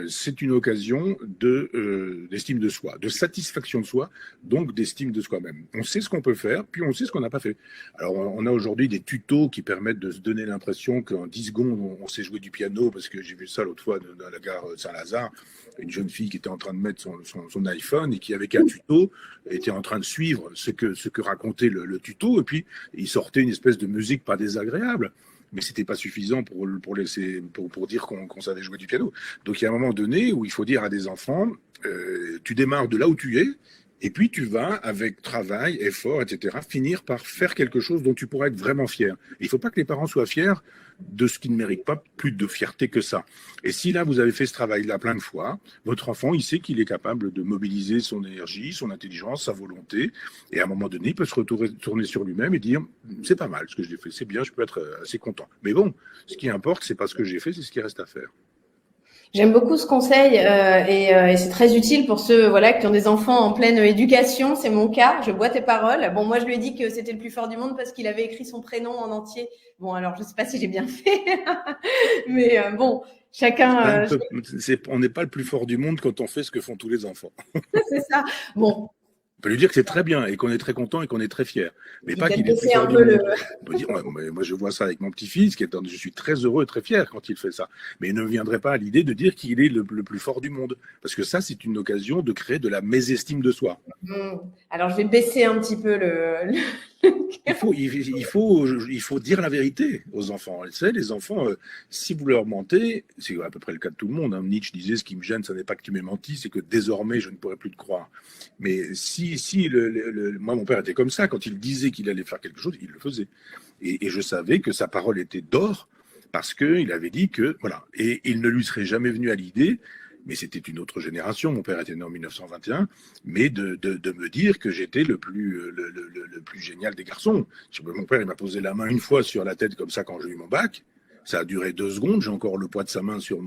c'est une occasion d'estime de soi, de satisfaction de soi, donc d'estime de soi-même. On sait ce qu'on peut faire, puis on sait ce qu'on n'a pas fait. Alors, on a aujourd'hui des tutos qui permettent de se donner l'impression qu'en 10 secondes, on sait jouer du piano, parce que j'ai vu ça l'autre fois dans la gare Saint-Lazare, une jeune fille qui était en train de mettre son iPhone et qui, avec un tuto, était en train de suivre ce que racontait le tuto, et puis il sortait une espèce de musique pas désagréable. Mais c'était pas suffisant pour dire qu'on savait jouer du piano. Donc il y a un moment donné où il faut dire à des enfants, tu démarres de là où tu es, et puis tu vas, avec travail, effort, etc., finir par faire quelque chose dont tu pourras être vraiment fier. Et il ne faut pas que les parents soient fiers de ce qui ne mérite pas plus de fierté que ça. Et si là, vous avez fait ce travail-là plein de fois, votre enfant, il sait qu'il est capable de mobiliser son énergie, son intelligence, sa volonté, et à un moment donné, il peut se retourner sur lui-même et dire, c'est pas mal ce que j'ai fait, c'est bien, je peux être assez content. Mais bon, ce qui importe, c'est pas ce que j'ai fait, c'est ce qui reste à faire. J'aime beaucoup ce conseil et c'est très utile pour ceux voilà qui ont des enfants en pleine éducation. C'est mon cas. Je bois tes paroles. Bon, moi je lui ai dit que c'était le plus fort du monde parce qu'il avait écrit son prénom en entier. Bon, alors je sais pas si j'ai bien fait, mais bon, chacun. On n'est pas le plus fort du monde quand on fait ce que font tous les enfants. C'est ça. Bon. On peut lui dire que c'est très bien et qu'on est très content et qu'on est très fier. Mais pas qu'il est le plus un fort du peu monde. On peut dire, moi je vois ça avec mon petit-fils, je suis très heureux et très fier quand il fait ça. Mais il ne viendrait pas à l'idée de dire qu'il est le plus fort du monde. Parce que ça, c'est une occasion de créer de la mésestime de soi. Alors je vais baisser un petit peu Il faut dire la vérité aux enfants. Tu sais, les enfants, si vous leur mentez, c'est à peu près le cas de tout le monde. Hein. Nietzsche disait, ce qui me gêne, ce n'est pas que tu m'aies menti, c'est que désormais, je ne pourrais plus te croire. Mais moi, mon père était comme ça. Quand il disait qu'il allait faire quelque chose, il le faisait. Et je savais que sa parole était d'or parce qu'il avait dit que, voilà. Et il ne lui serait jamais venu à l'idée, mais c'était une autre génération, mon père était né en 1921, mais de me dire que j'étais le plus génial des garçons. Mon père, il m'a posé la main une fois sur la tête comme ça quand j'ai eu mon bac. Ça a duré 2 secondes, j'ai encore le poids de sa main sur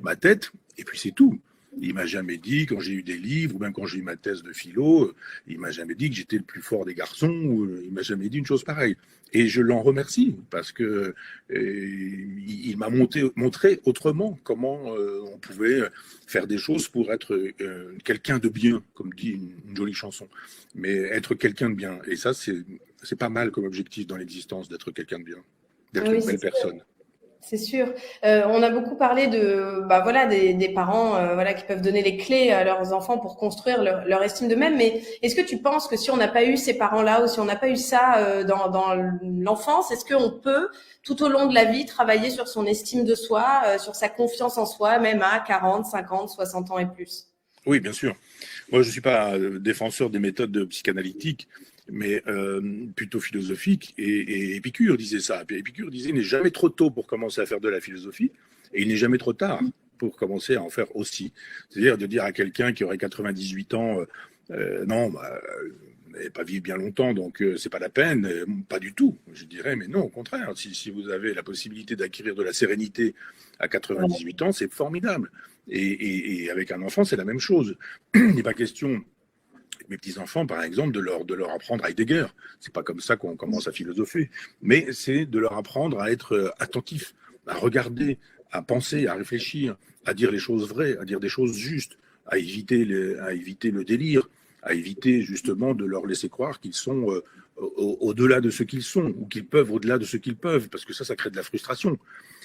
ma tête, et puis c'est tout. Il m'a jamais dit, quand j'ai eu des livres, ou même quand j'ai eu ma thèse de philo, il m'a jamais dit que j'étais le plus fort des garçons, ou il m'a jamais dit une chose pareille. Et je l'en remercie, parce que il m'a montré autrement comment on pouvait faire des choses pour être quelqu'un de bien, comme dit une jolie chanson, mais être quelqu'un de bien. Et ça, c'est pas mal comme objectif dans l'existence, d'être quelqu'un de bien, d'être une belle personne. C'est sûr. On a beaucoup parlé des parents qui peuvent donner les clés à leurs enfants pour construire leur estime d'eux-mêmes. Mais est-ce que tu penses que si on n'a pas eu ces parents-là ou si on n'a pas eu ça dans l'enfance, est-ce qu'on peut tout au long de la vie travailler sur son estime de soi, sur sa confiance en soi, même à 40, 50, 60 ans et plus? Oui, bien sûr. Moi, je ne suis pas défenseur des méthodes psychanalytiques, mais plutôt philosophique. Et Épicure disait ça. Épicure disait, il n'est jamais trop tôt pour commencer à faire de la philosophie, et il n'est jamais trop tard pour commencer à en faire aussi. C'est-à-dire de dire à quelqu'un qui aurait 98 ans, non, vous n'allez pas vivre bien longtemps, donc c'est pas la peine. Pas du tout. Je dirais, mais non, au contraire. Si vous avez la possibilité d'acquérir de la sérénité à 98 ans, c'est formidable. Et avec un enfant, c'est la même chose. Il n'est pas question, mes petits-enfants, par exemple, de leur apprendre Heidegger. C'est pas comme ça qu'on commence à philosopher. Mais c'est de leur apprendre à être attentif, à regarder, à penser, à réfléchir, à dire les choses vraies, à dire des choses justes, à éviter le délire, à éviter justement de leur laisser croire qu'ils sont au-delà de ce qu'ils sont, ou qu'ils peuvent au-delà de ce qu'ils peuvent, parce que ça crée de la frustration.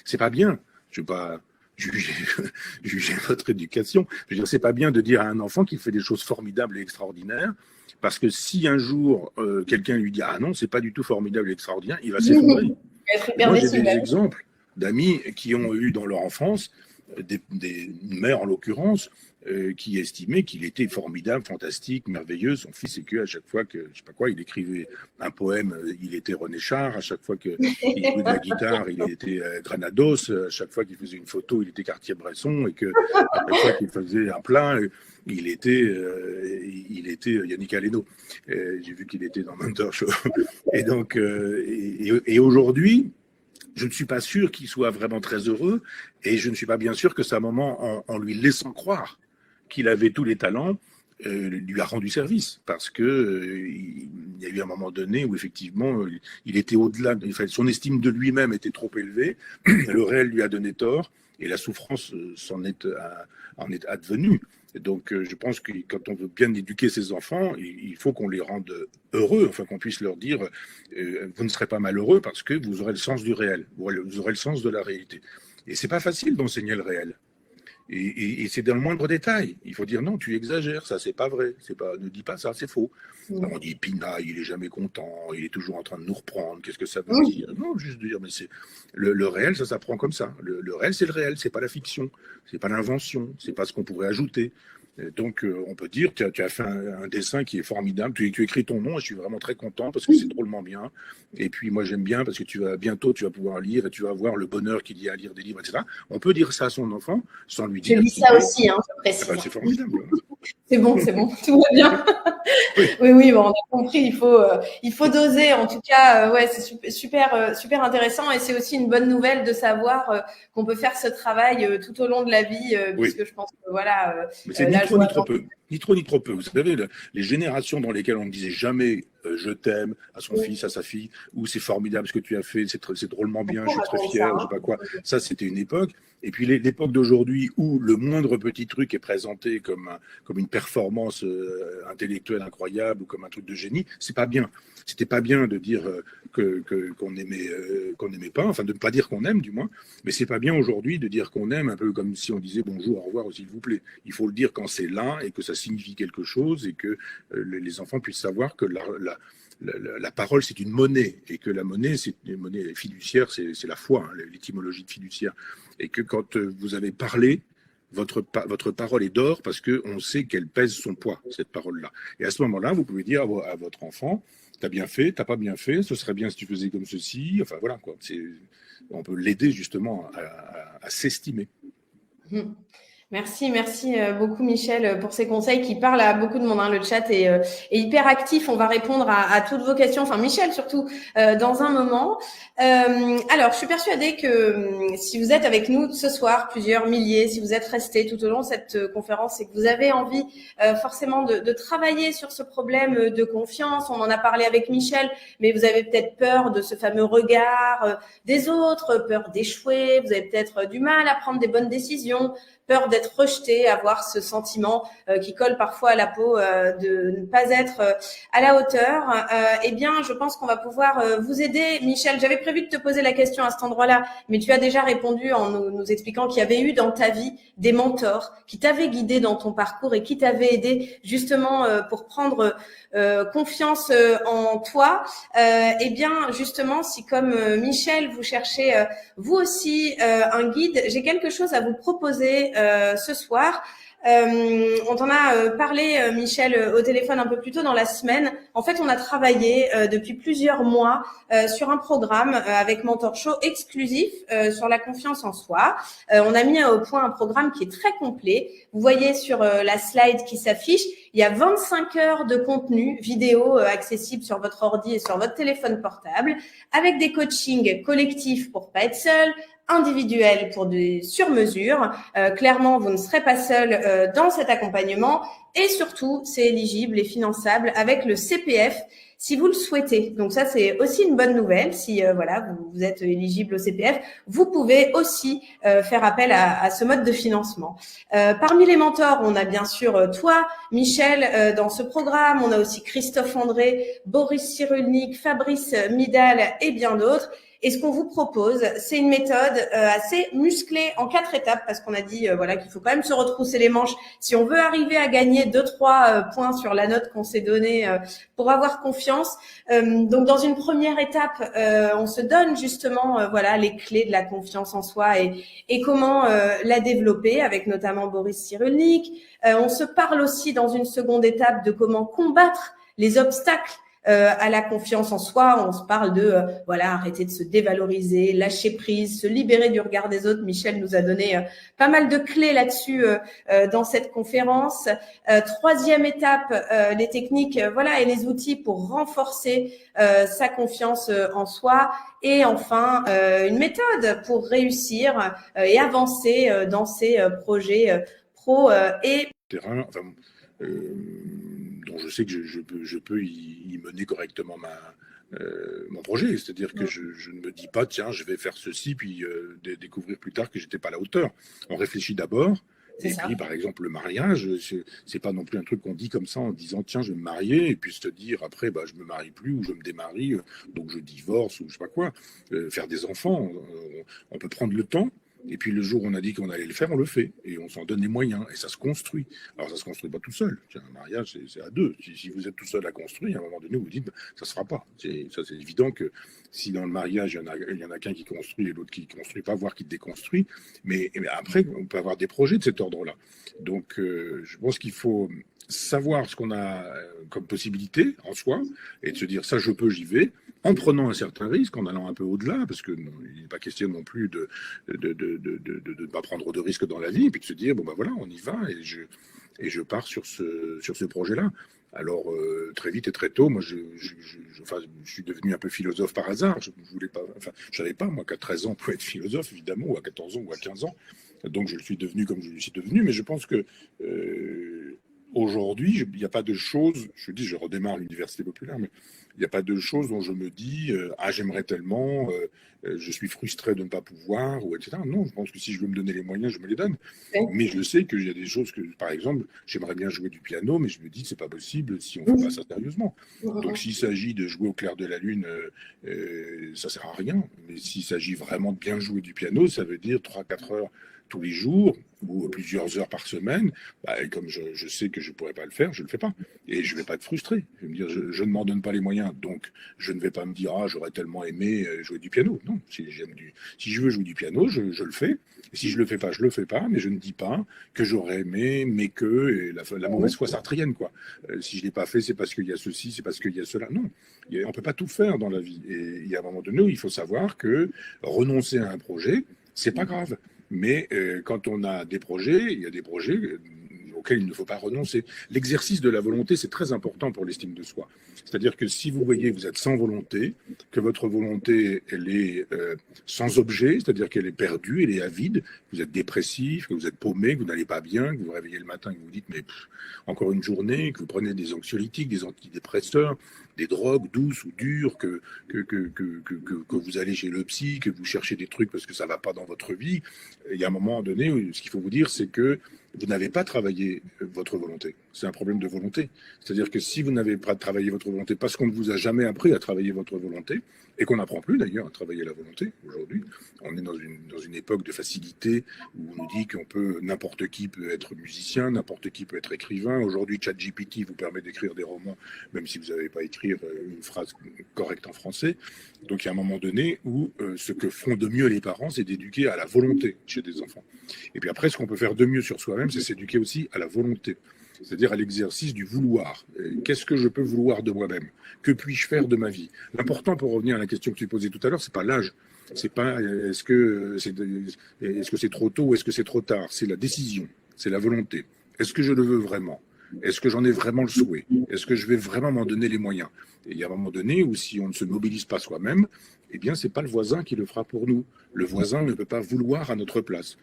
C'est pas bien. Je ne veux pas juger votre éducation. Je veux dire, c'est pas bien de dire à un enfant qu'il fait des choses formidables et extraordinaires, parce que si un jour quelqu'un lui dit ah non, c'est pas du tout formidable et extraordinaire, il va s'effondrer. Moi, j'ai des exemples d'amis qui ont eu dans leur enfance des mères en l'occurrence qui estimaient qu'il était formidable, fantastique, merveilleux. Son fils, et qu'à chaque fois que, je sais pas quoi, il écrivait un poème, il était René Char. À chaque fois qu'il jouait de la guitare, il était Granados. À chaque fois qu'il faisait une photo, il était Cartier-Bresson. Et que à chaque fois qu'il faisait un plat, il était Yannick Aleno. J'ai vu qu'il était dans Mentor Show. Et donc, et aujourd'hui, je ne suis pas sûr qu'il soit vraiment très heureux, et je ne suis pas bien sûr que sa maman, en lui laissant croire qu'il avait tous les talents, lui a rendu service, parce que il y a eu un moment donné où effectivement il était au-delà, son estime de lui-même était trop élevée, le réel lui a donné tort, et la souffrance en est advenue. Donc je pense que quand on veut bien éduquer ses enfants, il faut qu'on les rende heureux, enfin qu'on puisse leur dire vous ne serez pas malheureux parce que vous aurez le sens du réel, vous aurez le sens de la réalité. Et c'est pas facile d'enseigner le réel. Et c'est dans le moindre détail. Il faut dire non, tu exagères, ça c'est pas vrai, ne dis pas ça, c'est faux. Alors, on dit Pina, il est jamais content, il est toujours en train de nous reprendre, qu'est-ce que ça veut dire? Non, juste dire, mais c'est le réel, ça s'apprend comme ça. Le réel, c'est le réel, c'est pas la fiction, c'est pas l'invention, c'est pas ce qu'on pourrait ajouter. Donc, on peut dire, tu as fait un dessin qui est formidable, tu écris ton nom, et je suis vraiment très content parce que c'est drôlement bien. Et puis, moi, j'aime bien parce que bientôt, tu vas pouvoir lire et tu vas voir le bonheur qu'il y a à lire des livres, etc. On peut dire ça à son enfant sans lui Je dire. lis ça aussi, hein, je précise. C'est formidable. C'est bon, tout va bien. Oui. Oui, bon, on a compris. Il faut doser. En tout cas, ouais, c'est super intéressant, et c'est aussi une bonne nouvelle de savoir qu'on peut faire ce travail tout au long de la vie, puisque je pense que voilà. Mais c'est ni trop ni trop peu. Ni trop ni trop peu. Vous savez, les générations dans lesquelles on ne disait jamais je t'aime à son fils, à sa fille, ou c'est formidable ce que tu as fait, c'est drôlement bien, je suis très fier, je sais pas quoi. Ça, c'était une époque. Et puis l'époque d'aujourd'hui où le moindre petit truc est présenté comme une performance intellectuelle incroyable ou comme un truc de génie, c'est pas bien. C'était pas bien de dire qu'on n'aimait pas, enfin de ne pas dire qu'on aime du moins, mais c'est pas bien aujourd'hui de dire qu'on aime un peu comme si on disait bonjour, au revoir, s'il vous plaît. Il faut le dire quand c'est là et que ça signifie quelque chose et que les enfants puissent savoir que la parole, c'est une monnaie, et que la monnaie, c'est une monnaie fiduciaire, c'est la foi, hein, l'étymologie de fiduciaire. Et que quand vous avez parlé, votre parole est d'or parce qu'on sait qu'elle pèse son poids, cette parole-là. Et à ce moment-là, vous pouvez dire à votre enfant, t'as bien fait, t'as pas bien fait, ce serait bien si tu faisais comme ceci. Enfin voilà, quoi. On peut l'aider justement à s'estimer. Merci beaucoup Michel pour ces conseils qui parlent à beaucoup de monde. Le chat est hyper actif. On va répondre à toutes vos questions. Enfin Michel surtout dans un moment. Alors je suis persuadée que si vous êtes avec nous ce soir, plusieurs milliers, si vous êtes restés tout au long de cette conférence et que vous avez envie forcément de travailler sur ce problème de confiance, on en a parlé avec Michel, mais vous avez peut-être peur de ce fameux regard des autres, peur d'échouer, vous avez peut-être du mal à prendre des bonnes décisions, peur d'être rejeté, avoir ce sentiment qui colle parfois à la peau de ne pas être à la hauteur. Eh bien, je pense qu'on va pouvoir vous aider. Michel, j'avais prévu de te poser la question à cet endroit-là, mais tu as déjà répondu en nous expliquant qu'il y avait eu dans ta vie des mentors qui t'avaient guidé dans ton parcours et qui t'avaient aidé justement pour prendre confiance en toi. Eh bien, justement, si comme Michel, vous cherchez vous aussi un guide, j'ai quelque chose à vous proposer ce soir. On t'en a parlé, Michel, au téléphone un peu plus tôt dans la semaine. En fait, on a travaillé depuis plusieurs mois sur un programme avec Mentor Show exclusif sur la confiance en soi. On a mis au point un programme qui est très complet. Vous voyez sur la slide qui s'affiche, il y a 25 heures de contenu vidéo accessible sur votre ordi et sur votre téléphone portable, avec des coachings collectifs pour pas être seul, individuel pour des sur-mesure. Clairement, vous ne serez pas seul dans cet accompagnement, et surtout, c'est éligible et finançable avec le CPF si vous le souhaitez. Donc ça, c'est aussi une bonne nouvelle. Si voilà, vous êtes éligible au CPF, vous pouvez aussi faire appel à ce mode de financement. Parmi les mentors, on a bien sûr toi, Michel, dans ce programme. On a aussi Christophe André, Boris Cyrulnik, Fabrice Midal et bien d'autres. Et ce qu'on vous propose, c'est une méthode assez musclée en 4 étapes, parce qu'on a dit voilà qu'il faut quand même se retrousser les manches si on veut arriver à gagner 2-3 points sur la note qu'on s'est donnée pour avoir confiance. Donc dans une première étape, on se donne justement voilà les clés de la confiance en soi et comment la développer, avec notamment Boris Cyrulnik. On se parle aussi dans une seconde étape de comment combattre les obstacles à la confiance en soi. On se parle de voilà, arrêter de se dévaloriser, lâcher prise, se libérer du regard des autres. Michel nous a donné pas mal de clés là-dessus dans cette conférence. Troisième étape, les techniques voilà, et les outils pour renforcer sa confiance en soi. Et enfin, une méthode pour réussir et avancer dans ses projets pro et terrain, enfin, dont je sais que je peux y mener correctement mon projet. C'est-à-dire que je ne me dis pas, tiens, je vais faire ceci, puis découvrir plus tard que j'étais pas à la hauteur. On réfléchit d'abord. Et puis, par exemple, le mariage, c'est pas non plus un truc qu'on dit comme ça en disant, tiens, je vais me marier, et puis se dire après, bah, je me marie plus, ou je me démarie, donc je divorce, ou je sais pas quoi. Faire des enfants, on peut prendre le temps. Et puis le jour où on a dit qu'on allait le faire, on le fait. Et on s'en donne les moyens. Et ça se construit. Alors ça ne se construit pas tout seul. Un mariage, c'est à deux. Si vous êtes tout seul à construire, à un moment donné, vous dites, ça ne se fera pas. Ça, c'est évident que si dans le mariage, il y en a qu'un qui construit et l'autre qui ne construit pas, voire qui déconstruit. Mais après, on peut avoir des projets de cet ordre-là. Donc, je pense qu'il faut savoir ce qu'on a comme possibilité en soi et de se dire, ça, je peux, j'y vais, en prenant un certain risque, en allant un peu au-delà, parce qu'il n'est pas question non plus de ne pas prendre de risques dans la vie, et puis de se dire, bon ben voilà, on y va, et je pars sur ce projet-là. Alors, très vite et très tôt, moi, je suis devenu un peu philosophe par hasard. Je ne savais pas, moi, qu'à 13 ans, on pouvait être philosophe, évidemment, ou à 14 ans, ou à 15 ans. Donc, je le suis devenu comme je le suis devenu, mais je pense que aujourd'hui, il n'y a pas de choses, je redémarre l'université populaire, mais il n'y a pas de choses dont je me dis j'aimerais tellement, je suis frustré de ne pas pouvoir, ou etc. Non, je pense que si je veux me donner les moyens, je me les donne. Mais je sais qu'il y a des choses que, par exemple, j'aimerais bien jouer du piano, mais je me dis que ce n'est pas possible si on ne fait pas ça sérieusement. Donc s'il s'agit de jouer au clair de la lune, ça ne sert à rien. Mais s'il s'agit vraiment de bien jouer du piano, ça veut dire 3-4 heures tous les jours ou plusieurs heures par semaine, et comme je sais que je ne pourrais pas le faire, je ne le fais pas. Et je ne vais pas être frustré. Je vais me dire, je ne m'en donne pas les moyens, donc je ne vais pas me dire, j'aurais tellement aimé jouer du piano. Non, si je veux jouer du piano, je le fais. Et si je ne le fais pas, je ne le fais pas, mais je ne dis pas que j'aurais aimé, mais que, et la mauvaise foi sartrienne, quoi. Si je ne l'ai pas fait, c'est parce qu'il y a ceci, c'est parce qu'il y a cela. Non, on ne peut pas tout faire dans la vie. Et il y a un moment donné où il faut savoir que renoncer à un projet, c'est pas grave. Mais quand on a des projets, il y a des projets auxquels il ne faut pas renoncer. L'exercice de la volonté, c'est très important pour l'estime de soi. C'est-à-dire que si vous voyez, vous êtes sans volonté, que votre volonté, elle est sans objet, c'est-à-dire qu'elle est perdue, elle est avide, vous êtes dépressif, que vous êtes paumé, que vous n'allez pas bien, que vous vous réveillez le matin et que vous dites, mais encore une journée, que vous prenez des anxiolytiques, des antidépresseurs, des drogues douces ou dures, que vous allez chez le psy, que vous cherchez des trucs parce que ça ne va pas dans votre vie. Il y a un moment donné où ce qu'il faut vous dire, c'est que vous n'avez pas travaillé votre volonté. C'est un problème de volonté. C'est-à-dire que si vous n'avez pas travaillé votre volonté parce qu'on ne vous a jamais appris à travailler votre volonté, et qu'on n'apprend plus d'ailleurs à travailler la volonté aujourd'hui, on est dans une époque de facilité où on nous dit n'importe qui peut être musicien, n'importe qui peut être écrivain. Aujourd'hui, ChatGPT vous permet d'écrire des romans, même si vous n'avez pas écrire une phrase correcte en français. Donc il y a un moment donné où ce que font de mieux les parents, c'est d'éduquer à la volonté chez des enfants. Et puis après, ce qu'on peut faire de mieux sur soi-même, c'est s'éduquer aussi à la volonté, c'est-à-dire à l'exercice du vouloir. Qu'est-ce que je peux vouloir de moi-même? Que puis-je faire de ma vie? L'important, pour revenir à la question que tu posais tout à l'heure, c'est pas l'âge. C'est pas est-ce que c'est trop tôt ou est-ce que c'est trop tard? C'est la décision, c'est la volonté. Est-ce que je le veux vraiment? Est-ce que j'en ai vraiment le souhait? Est-ce que je vais vraiment m'en donner les moyens? Et il y a un moment donné où si on ne se mobilise pas soi-même, eh bien, c'est pas le voisin qui le fera pour nous. Le voisin ne peut pas vouloir à notre place.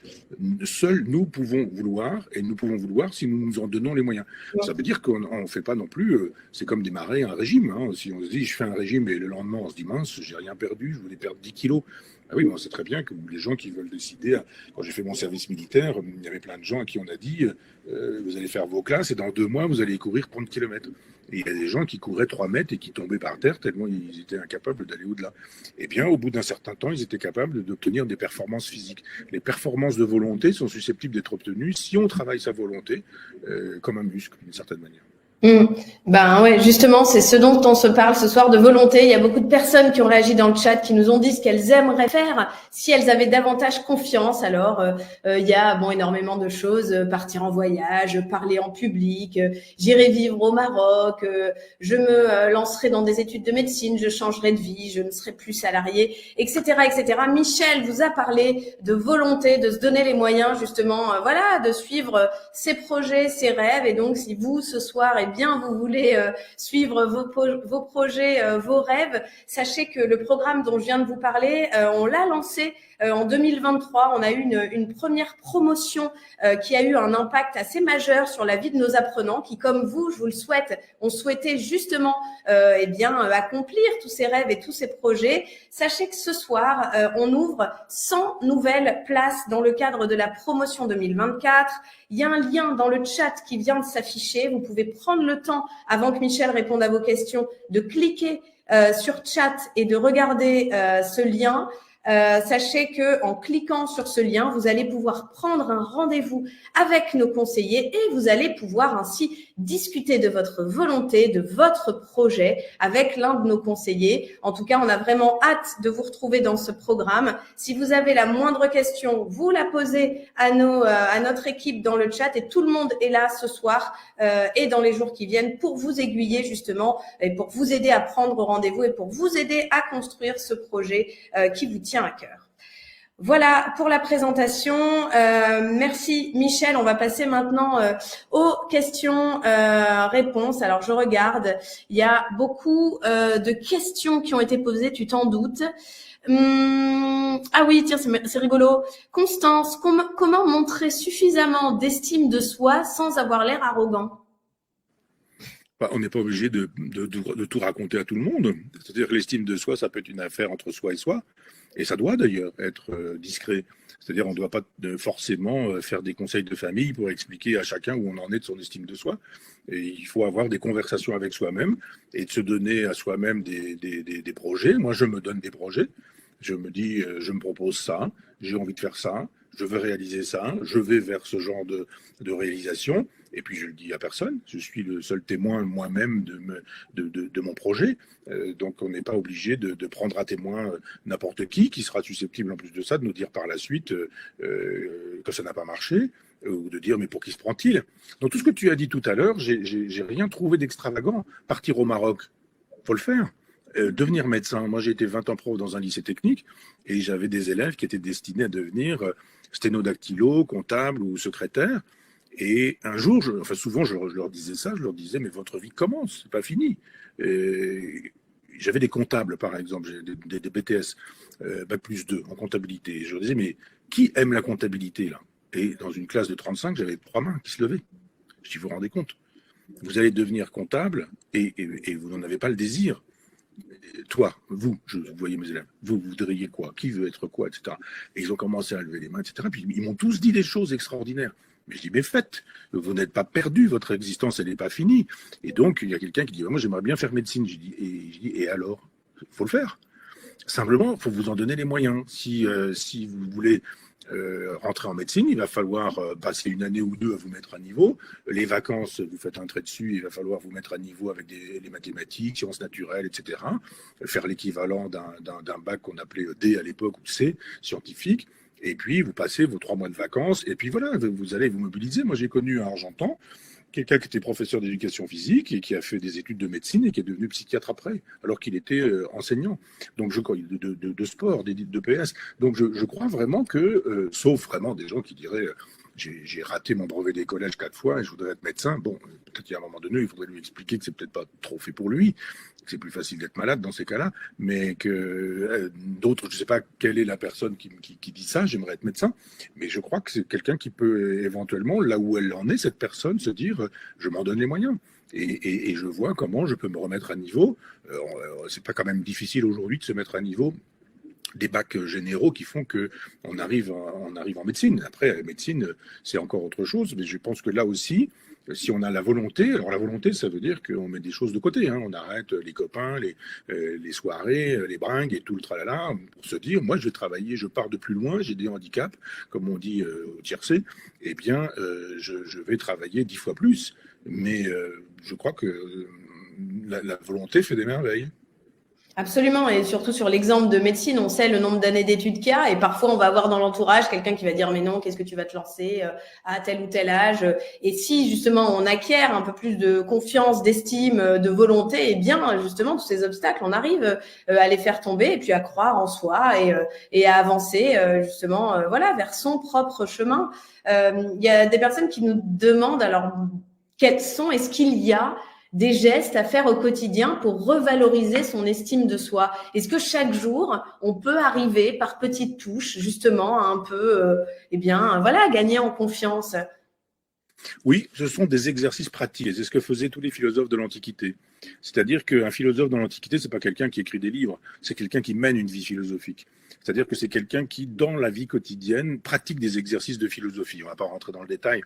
Seuls nous pouvons vouloir, et nous pouvons vouloir si nous nous en donnons les moyens. Ça veut dire qu'on ne fait pas non plus, c'est comme démarrer un régime. Hein. Si on se dit, je fais un régime et le lendemain on se dit, mince, j'ai rien perdu, je voulais perdre 10 kilos. Ah oui, on sait très bien que les gens qui veulent décider, quand j'ai fait mon service militaire, il y avait plein de gens à qui on a dit, vous allez faire vos classes et dans 2 mois, vous allez courir 30 km. Et il y a des gens qui couraient 3 mètres et qui tombaient par terre tellement ils étaient incapables d'aller au-delà. Eh bien, au bout d'un certain temps, ils étaient capables d'obtenir des performances physiques. Les performances de volonté sont susceptibles d'être obtenues si on travaille sa volonté comme un muscle, d'une certaine manière. Ben ouais, justement, c'est ce dont on se parle ce soir, de volonté. Il y a beaucoup de personnes qui ont réagi dans le chat, qui nous ont dit ce qu'elles aimeraient faire si elles avaient davantage confiance. Alors, il y a énormément de choses, partir en voyage, parler en public, j'irai vivre au Maroc, je me lancerai dans des études de médecine, je changerai de vie, je ne serai plus salarié, etc., etc. Michel vous a parlé de volonté, de se donner les moyens, justement, de suivre ses projets, ses rêves. Et donc, si vous, ce soir, vous voulez suivre vos projets, vos rêves, sachez que le programme dont je viens de vous parler, on l'a lancé en 2023. On a eu une première promotion qui a eu un impact assez majeur sur la vie de nos apprenants qui, comme vous, je vous le souhaite, ont souhaité justement accomplir tous ces rêves et tous ces projets. Sachez que ce soir, on ouvre 100 nouvelles places dans le cadre de la promotion 2024. Il y a un lien dans le chat qui vient de s'afficher. Vous pouvez prendre le temps, avant que Michel réponde à vos questions, de cliquer sur chat et de regarder ce lien. Sachez que en cliquant sur ce lien, vous allez pouvoir prendre un rendez-vous avec nos conseillers et vous allez pouvoir ainsi discuter de votre volonté, de votre projet avec l'un de nos conseillers. En tout cas, on a vraiment hâte de vous retrouver dans ce programme. Si vous avez la moindre question, vous la posez à notre équipe dans le chat et tout le monde est là ce soir et dans les jours qui viennent pour vous aiguiller justement et pour vous aider à prendre rendez-vous et pour vous aider à construire ce projet qui vous tient à cœur. Voilà pour la présentation. Merci Michel. On va passer maintenant aux questions-réponses. Alors je regarde, il y a beaucoup de questions qui ont été posées, tu t'en doutes. Ah oui, tiens, c'est rigolo. Constance, comment montrer suffisamment d'estime de soi sans avoir l'air arrogant? On n'est pas obligé de tout raconter à tout le monde. C'est-à-dire que l'estime de soi, ça peut être une affaire entre soi et soi. Et ça doit d'ailleurs être discret. C'est-à-dire on ne doit pas forcément faire des conseils de famille pour expliquer à chacun où on en est de son estime de soi. Et il faut avoir des conversations avec soi-même et de se donner à soi-même des projets. Moi, je me donne des projets. Je me dis, je me propose ça, j'ai envie de faire ça, je veux réaliser ça, je vais vers ce genre de réalisation. Et puis je le dis à personne, je suis le seul témoin moi-même de mon projet. Donc on n'est pas obligé de prendre à témoin n'importe qui sera susceptible en plus de ça de nous dire par la suite que ça n'a pas marché ou de dire mais pour qui se prend-il. Donc tout ce que tu as dit tout à l'heure, j'ai rien trouvé d'extravagant. Partir au Maroc, faut le faire. Devenir médecin. Moi, j'ai été 20 ans prof dans un lycée technique et j'avais des élèves qui étaient destinés à devenir sténodactylo, comptable ou secrétaire. Et un jour, souvent, je leur disais ça, je leur disais, mais votre vie commence, c'est pas fini. J'avais des comptables, par exemple, des BTS, Bac plus 2 en comptabilité. Et je leur disais, mais qui aime la comptabilité, là? Et dans une classe de 35, j'avais 3 mains qui se levaient. Je dis, vous vous rendez compte? Vous allez devenir comptable et vous n'en avez pas le désir. Toi, vous voyez mes élèves, vous voudriez quoi? Qui veut être quoi, etc. Et ils ont commencé à lever les mains, etc. Puis ils m'ont tous dit des choses extraordinaires. Mais je dis, mais faites, vous n'êtes pas perdu, votre existence, elle n'est pas finie. Et donc, il y a quelqu'un qui dit, moi, j'aimerais bien faire médecine. Je dis, et alors? Il faut le faire. Simplement, il faut vous en donner les moyens. Si vous voulez rentrer en médecine, il va falloir passer une année ou deux à vous mettre à niveau. Les vacances, vous faites un trait dessus, il va falloir vous mettre à niveau avec les mathématiques, sciences naturelles, etc. Faire l'équivalent d'un bac qu'on appelait D à l'époque, ou C, scientifique. Et puis, vous passez vos 3 mois de vacances, et puis voilà, vous allez vous mobiliser. Moi, j'ai connu à Argentan quelqu'un qui était professeur d'éducation physique et qui a fait des études de médecine et qui est devenu psychiatre après, alors qu'il était enseignant. Donc, je crois de sport, de PS. Donc, je crois vraiment que, sauf vraiment des gens qui diraient j'ai raté mon brevet des collèges 4 fois et je voudrais être médecin. Bon, peut-être qu'à un moment donné, il faudrait lui expliquer que c'est peut-être pas trop fait pour lui, que c'est plus facile d'être malade dans ces cas-là, mais que d'autres, je ne sais pas quelle est la personne qui dit ça, j'aimerais être médecin, mais je crois que c'est quelqu'un qui peut éventuellement, là où elle en est, cette personne, se dire je m'en donne les moyens. Et je vois comment je peux me remettre à niveau. C'est pas quand même difficile aujourd'hui de se mettre à niveau des bacs généraux qui font qu'on arrive en médecine. Après, la médecine, c'est encore autre chose, mais je pense que là aussi, si on a la volonté, alors la volonté, ça veut dire qu'on met des choses de côté, hein. On arrête les copains, les soirées, les bringues et tout le tralala, pour se dire, moi je vais travailler, je pars de plus loin, j'ai des handicaps, comme on dit au tiercé, eh bien, je vais travailler 10 fois plus. Mais je crois que la volonté fait des merveilles. Absolument, et surtout sur l'exemple de médecine, on sait le nombre d'années d'études qu'il y a, et parfois on va avoir dans l'entourage quelqu'un qui va dire mais non, qu'est-ce que tu vas te lancer à tel ou tel âge? Et si justement on acquiert un peu plus de confiance, d'estime, de volonté, et bien justement tous ces obstacles, on arrive à les faire tomber et puis à croire en soi et à avancer justement voilà vers son propre chemin. Il y a des personnes qui nous demandent alors est-ce qu'il y a des gestes à faire au quotidien pour revaloriser son estime de soi? Est-ce que chaque jour, on peut arriver par petites touches, justement, à un peu, gagner en confiance? Oui, ce sont des exercices pratiques, et c'est ce que faisaient tous les philosophes de l'Antiquité. C'est-à-dire qu'un philosophe dans l'Antiquité, c'est pas quelqu'un qui écrit des livres, c'est quelqu'un qui mène une vie philosophique. C'est-à-dire que c'est quelqu'un qui, dans la vie quotidienne, pratique des exercices de philosophie. On va pas rentrer dans le détail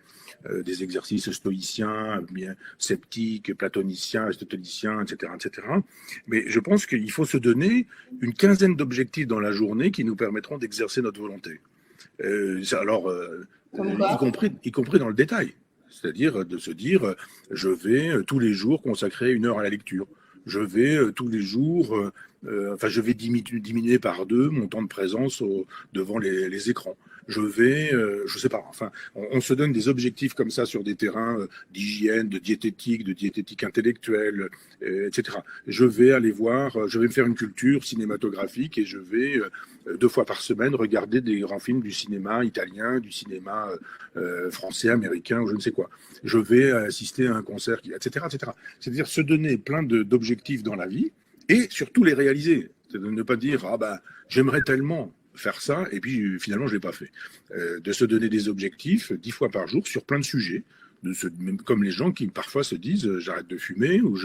des exercices stoïciens, bien sceptiques, platoniciens, aristotélicien, etc., etc. Mais je pense qu'il faut se donner une quinzaine d'objectifs dans la journée qui nous permettront d'exercer notre volonté. Y compris dans le détail. C'est-à-dire de se dire, je vais tous les jours consacrer 1 heure à la lecture. Je vais tous les jours, je vais diminuer par 2 mon temps de présence devant les écrans. Je vais, je sais pas, enfin, on se donne des objectifs comme ça sur des terrains d'hygiène, de diététique intellectuelle, etc. Je vais aller voir, je vais me faire une culture cinématographique et je vais 2 fois par semaine regarder des grands films du cinéma italien, du cinéma français, américain ou je ne sais quoi. Je vais assister à un concert, etc., etc. C'est-à-dire se donner plein d'objectifs dans la vie et surtout les réaliser. C'est de ne pas dire ah ben j'aimerais tellement faire ça et puis finalement je l'ai pas fait. De se donner des objectifs 10 fois par jour sur plein de sujets. Comme les gens qui parfois se disent j'arrête de fumer ou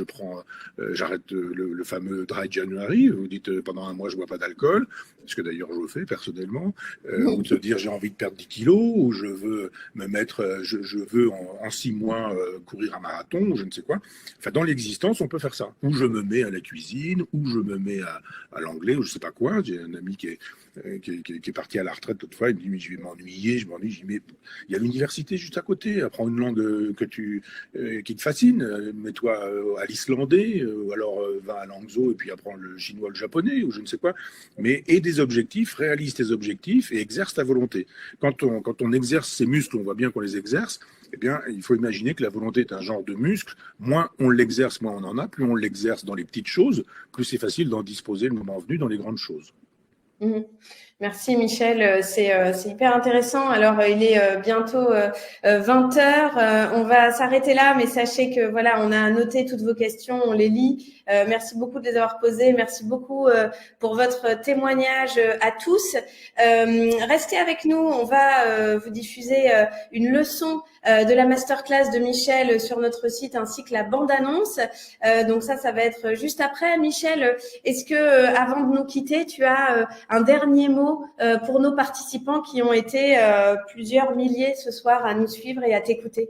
j'arrête le fameux dry January, vous dites pendant 1 mois je bois pas d'alcool, ce que d'ailleurs je le fais personnellement, ou de se dire j'ai envie de perdre 10 kilos ou je veux me mettre, je veux en 6 mois courir un marathon ou je ne sais quoi. Enfin dans l'existence on peut faire ça. Ou je me mets à la cuisine, ou je me mets à l'anglais ou je sais pas quoi. J'ai un ami qui est parti à la retraite l'autre fois, il me dit mais je vais m'ennuyer, je dis mais il y a l'université juste à côté, apprends une langue qui te fascine, mets-toi à l'islandais, ou alors va à Langzhou et puis apprends le chinois, le japonais, ou je ne sais quoi. Mais aie des objectifs, réalise tes objectifs et exerce ta volonté. Quand on exerce ces muscles, on voit bien qu'on les exerce, eh bien, il faut imaginer que la volonté est un genre de muscle. Moins on l'exerce, moins on en a. Plus on l'exerce dans les petites choses, plus c'est facile d'en disposer le moment venu dans les grandes choses. Mmh. Merci Michel, c'est hyper intéressant. Alors il est bientôt 20 heures, on va s'arrêter là, mais sachez que voilà, on a noté toutes vos questions, on les lit. Merci beaucoup de les avoir posées, merci beaucoup pour votre témoignage à tous. Restez avec nous, on va vous diffuser une leçon de la masterclass de Michel sur notre site ainsi que la bande-annonce. Donc ça va être juste après. Michel, est-ce que avant de nous quitter, tu as un dernier mot pour nos participants qui ont été plusieurs milliers ce soir à nous suivre et à t'écouter?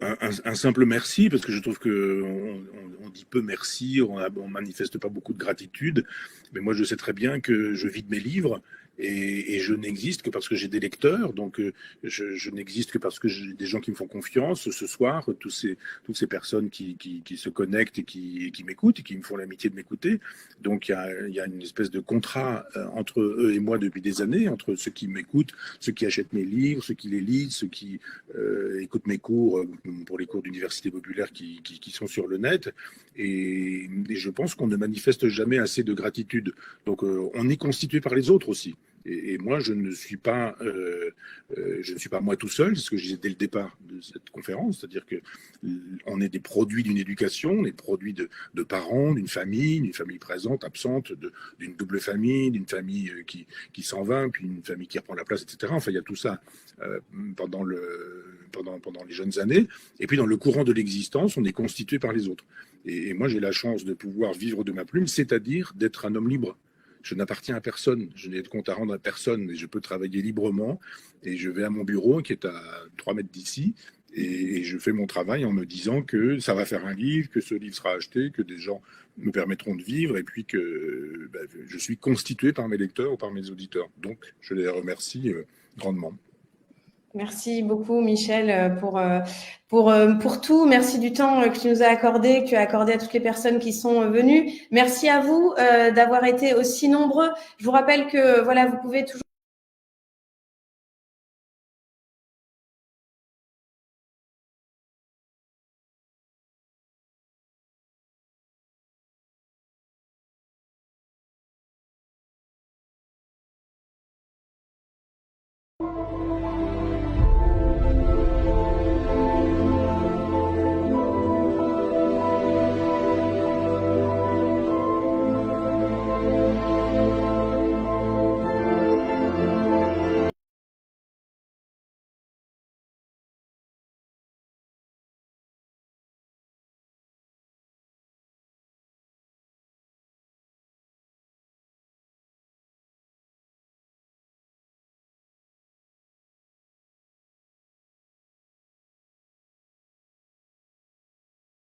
Un simple merci, parce que je trouve que on dit peu merci, on manifeste pas beaucoup de gratitude, mais moi je sais très bien que je vis de mes livres. Et je n'existe que parce que j'ai des lecteurs, donc je n'existe que parce que j'ai des gens qui me font confiance. Ce soir, toutes ces personnes qui se connectent et qui m'écoutent et qui me font l'amitié de m'écouter. Donc il y a une espèce de contrat entre eux et moi depuis des années, entre ceux qui m'écoutent, ceux qui achètent mes livres, ceux qui les lisent, ceux qui écoutent mes cours pour les cours d'université populaire qui sont sur le net. Et je pense qu'on ne manifeste jamais assez de gratitude. Donc on est constitué par les autres aussi. Et moi, je ne suis pas moi tout seul, c'est ce que je disais dès le départ de cette conférence, c'est-à-dire que on est des produits d'une éducation, on est des produits de parents, d'une famille présente, absente, d'une double famille, d'une famille qui s'en va, puis une famille qui reprend la place, etc. Enfin, il y a tout ça pendant les jeunes années. Et puis, dans le courant de l'existence, on est constitué par les autres. Et moi, j'ai la chance de pouvoir vivre de ma plume, c'est-à-dire d'être un homme libre. Je n'appartiens à personne, je n'ai de compte à rendre à personne, et je peux travailler librement. Et je vais à mon bureau qui est à 3 mètres d'ici, et je fais mon travail en me disant que ça va faire un livre, que ce livre sera acheté, que des gens me permettront de vivre, et puis que je suis constitué par mes lecteurs ou par mes auditeurs. Donc, je les remercie grandement. Merci beaucoup Michel pour tout. Merci du temps que tu nous as accordé, que tu as accordé à toutes les personnes qui sont venues. Merci à vous d'avoir été aussi nombreux. Je vous rappelle que voilà, vous pouvez toujours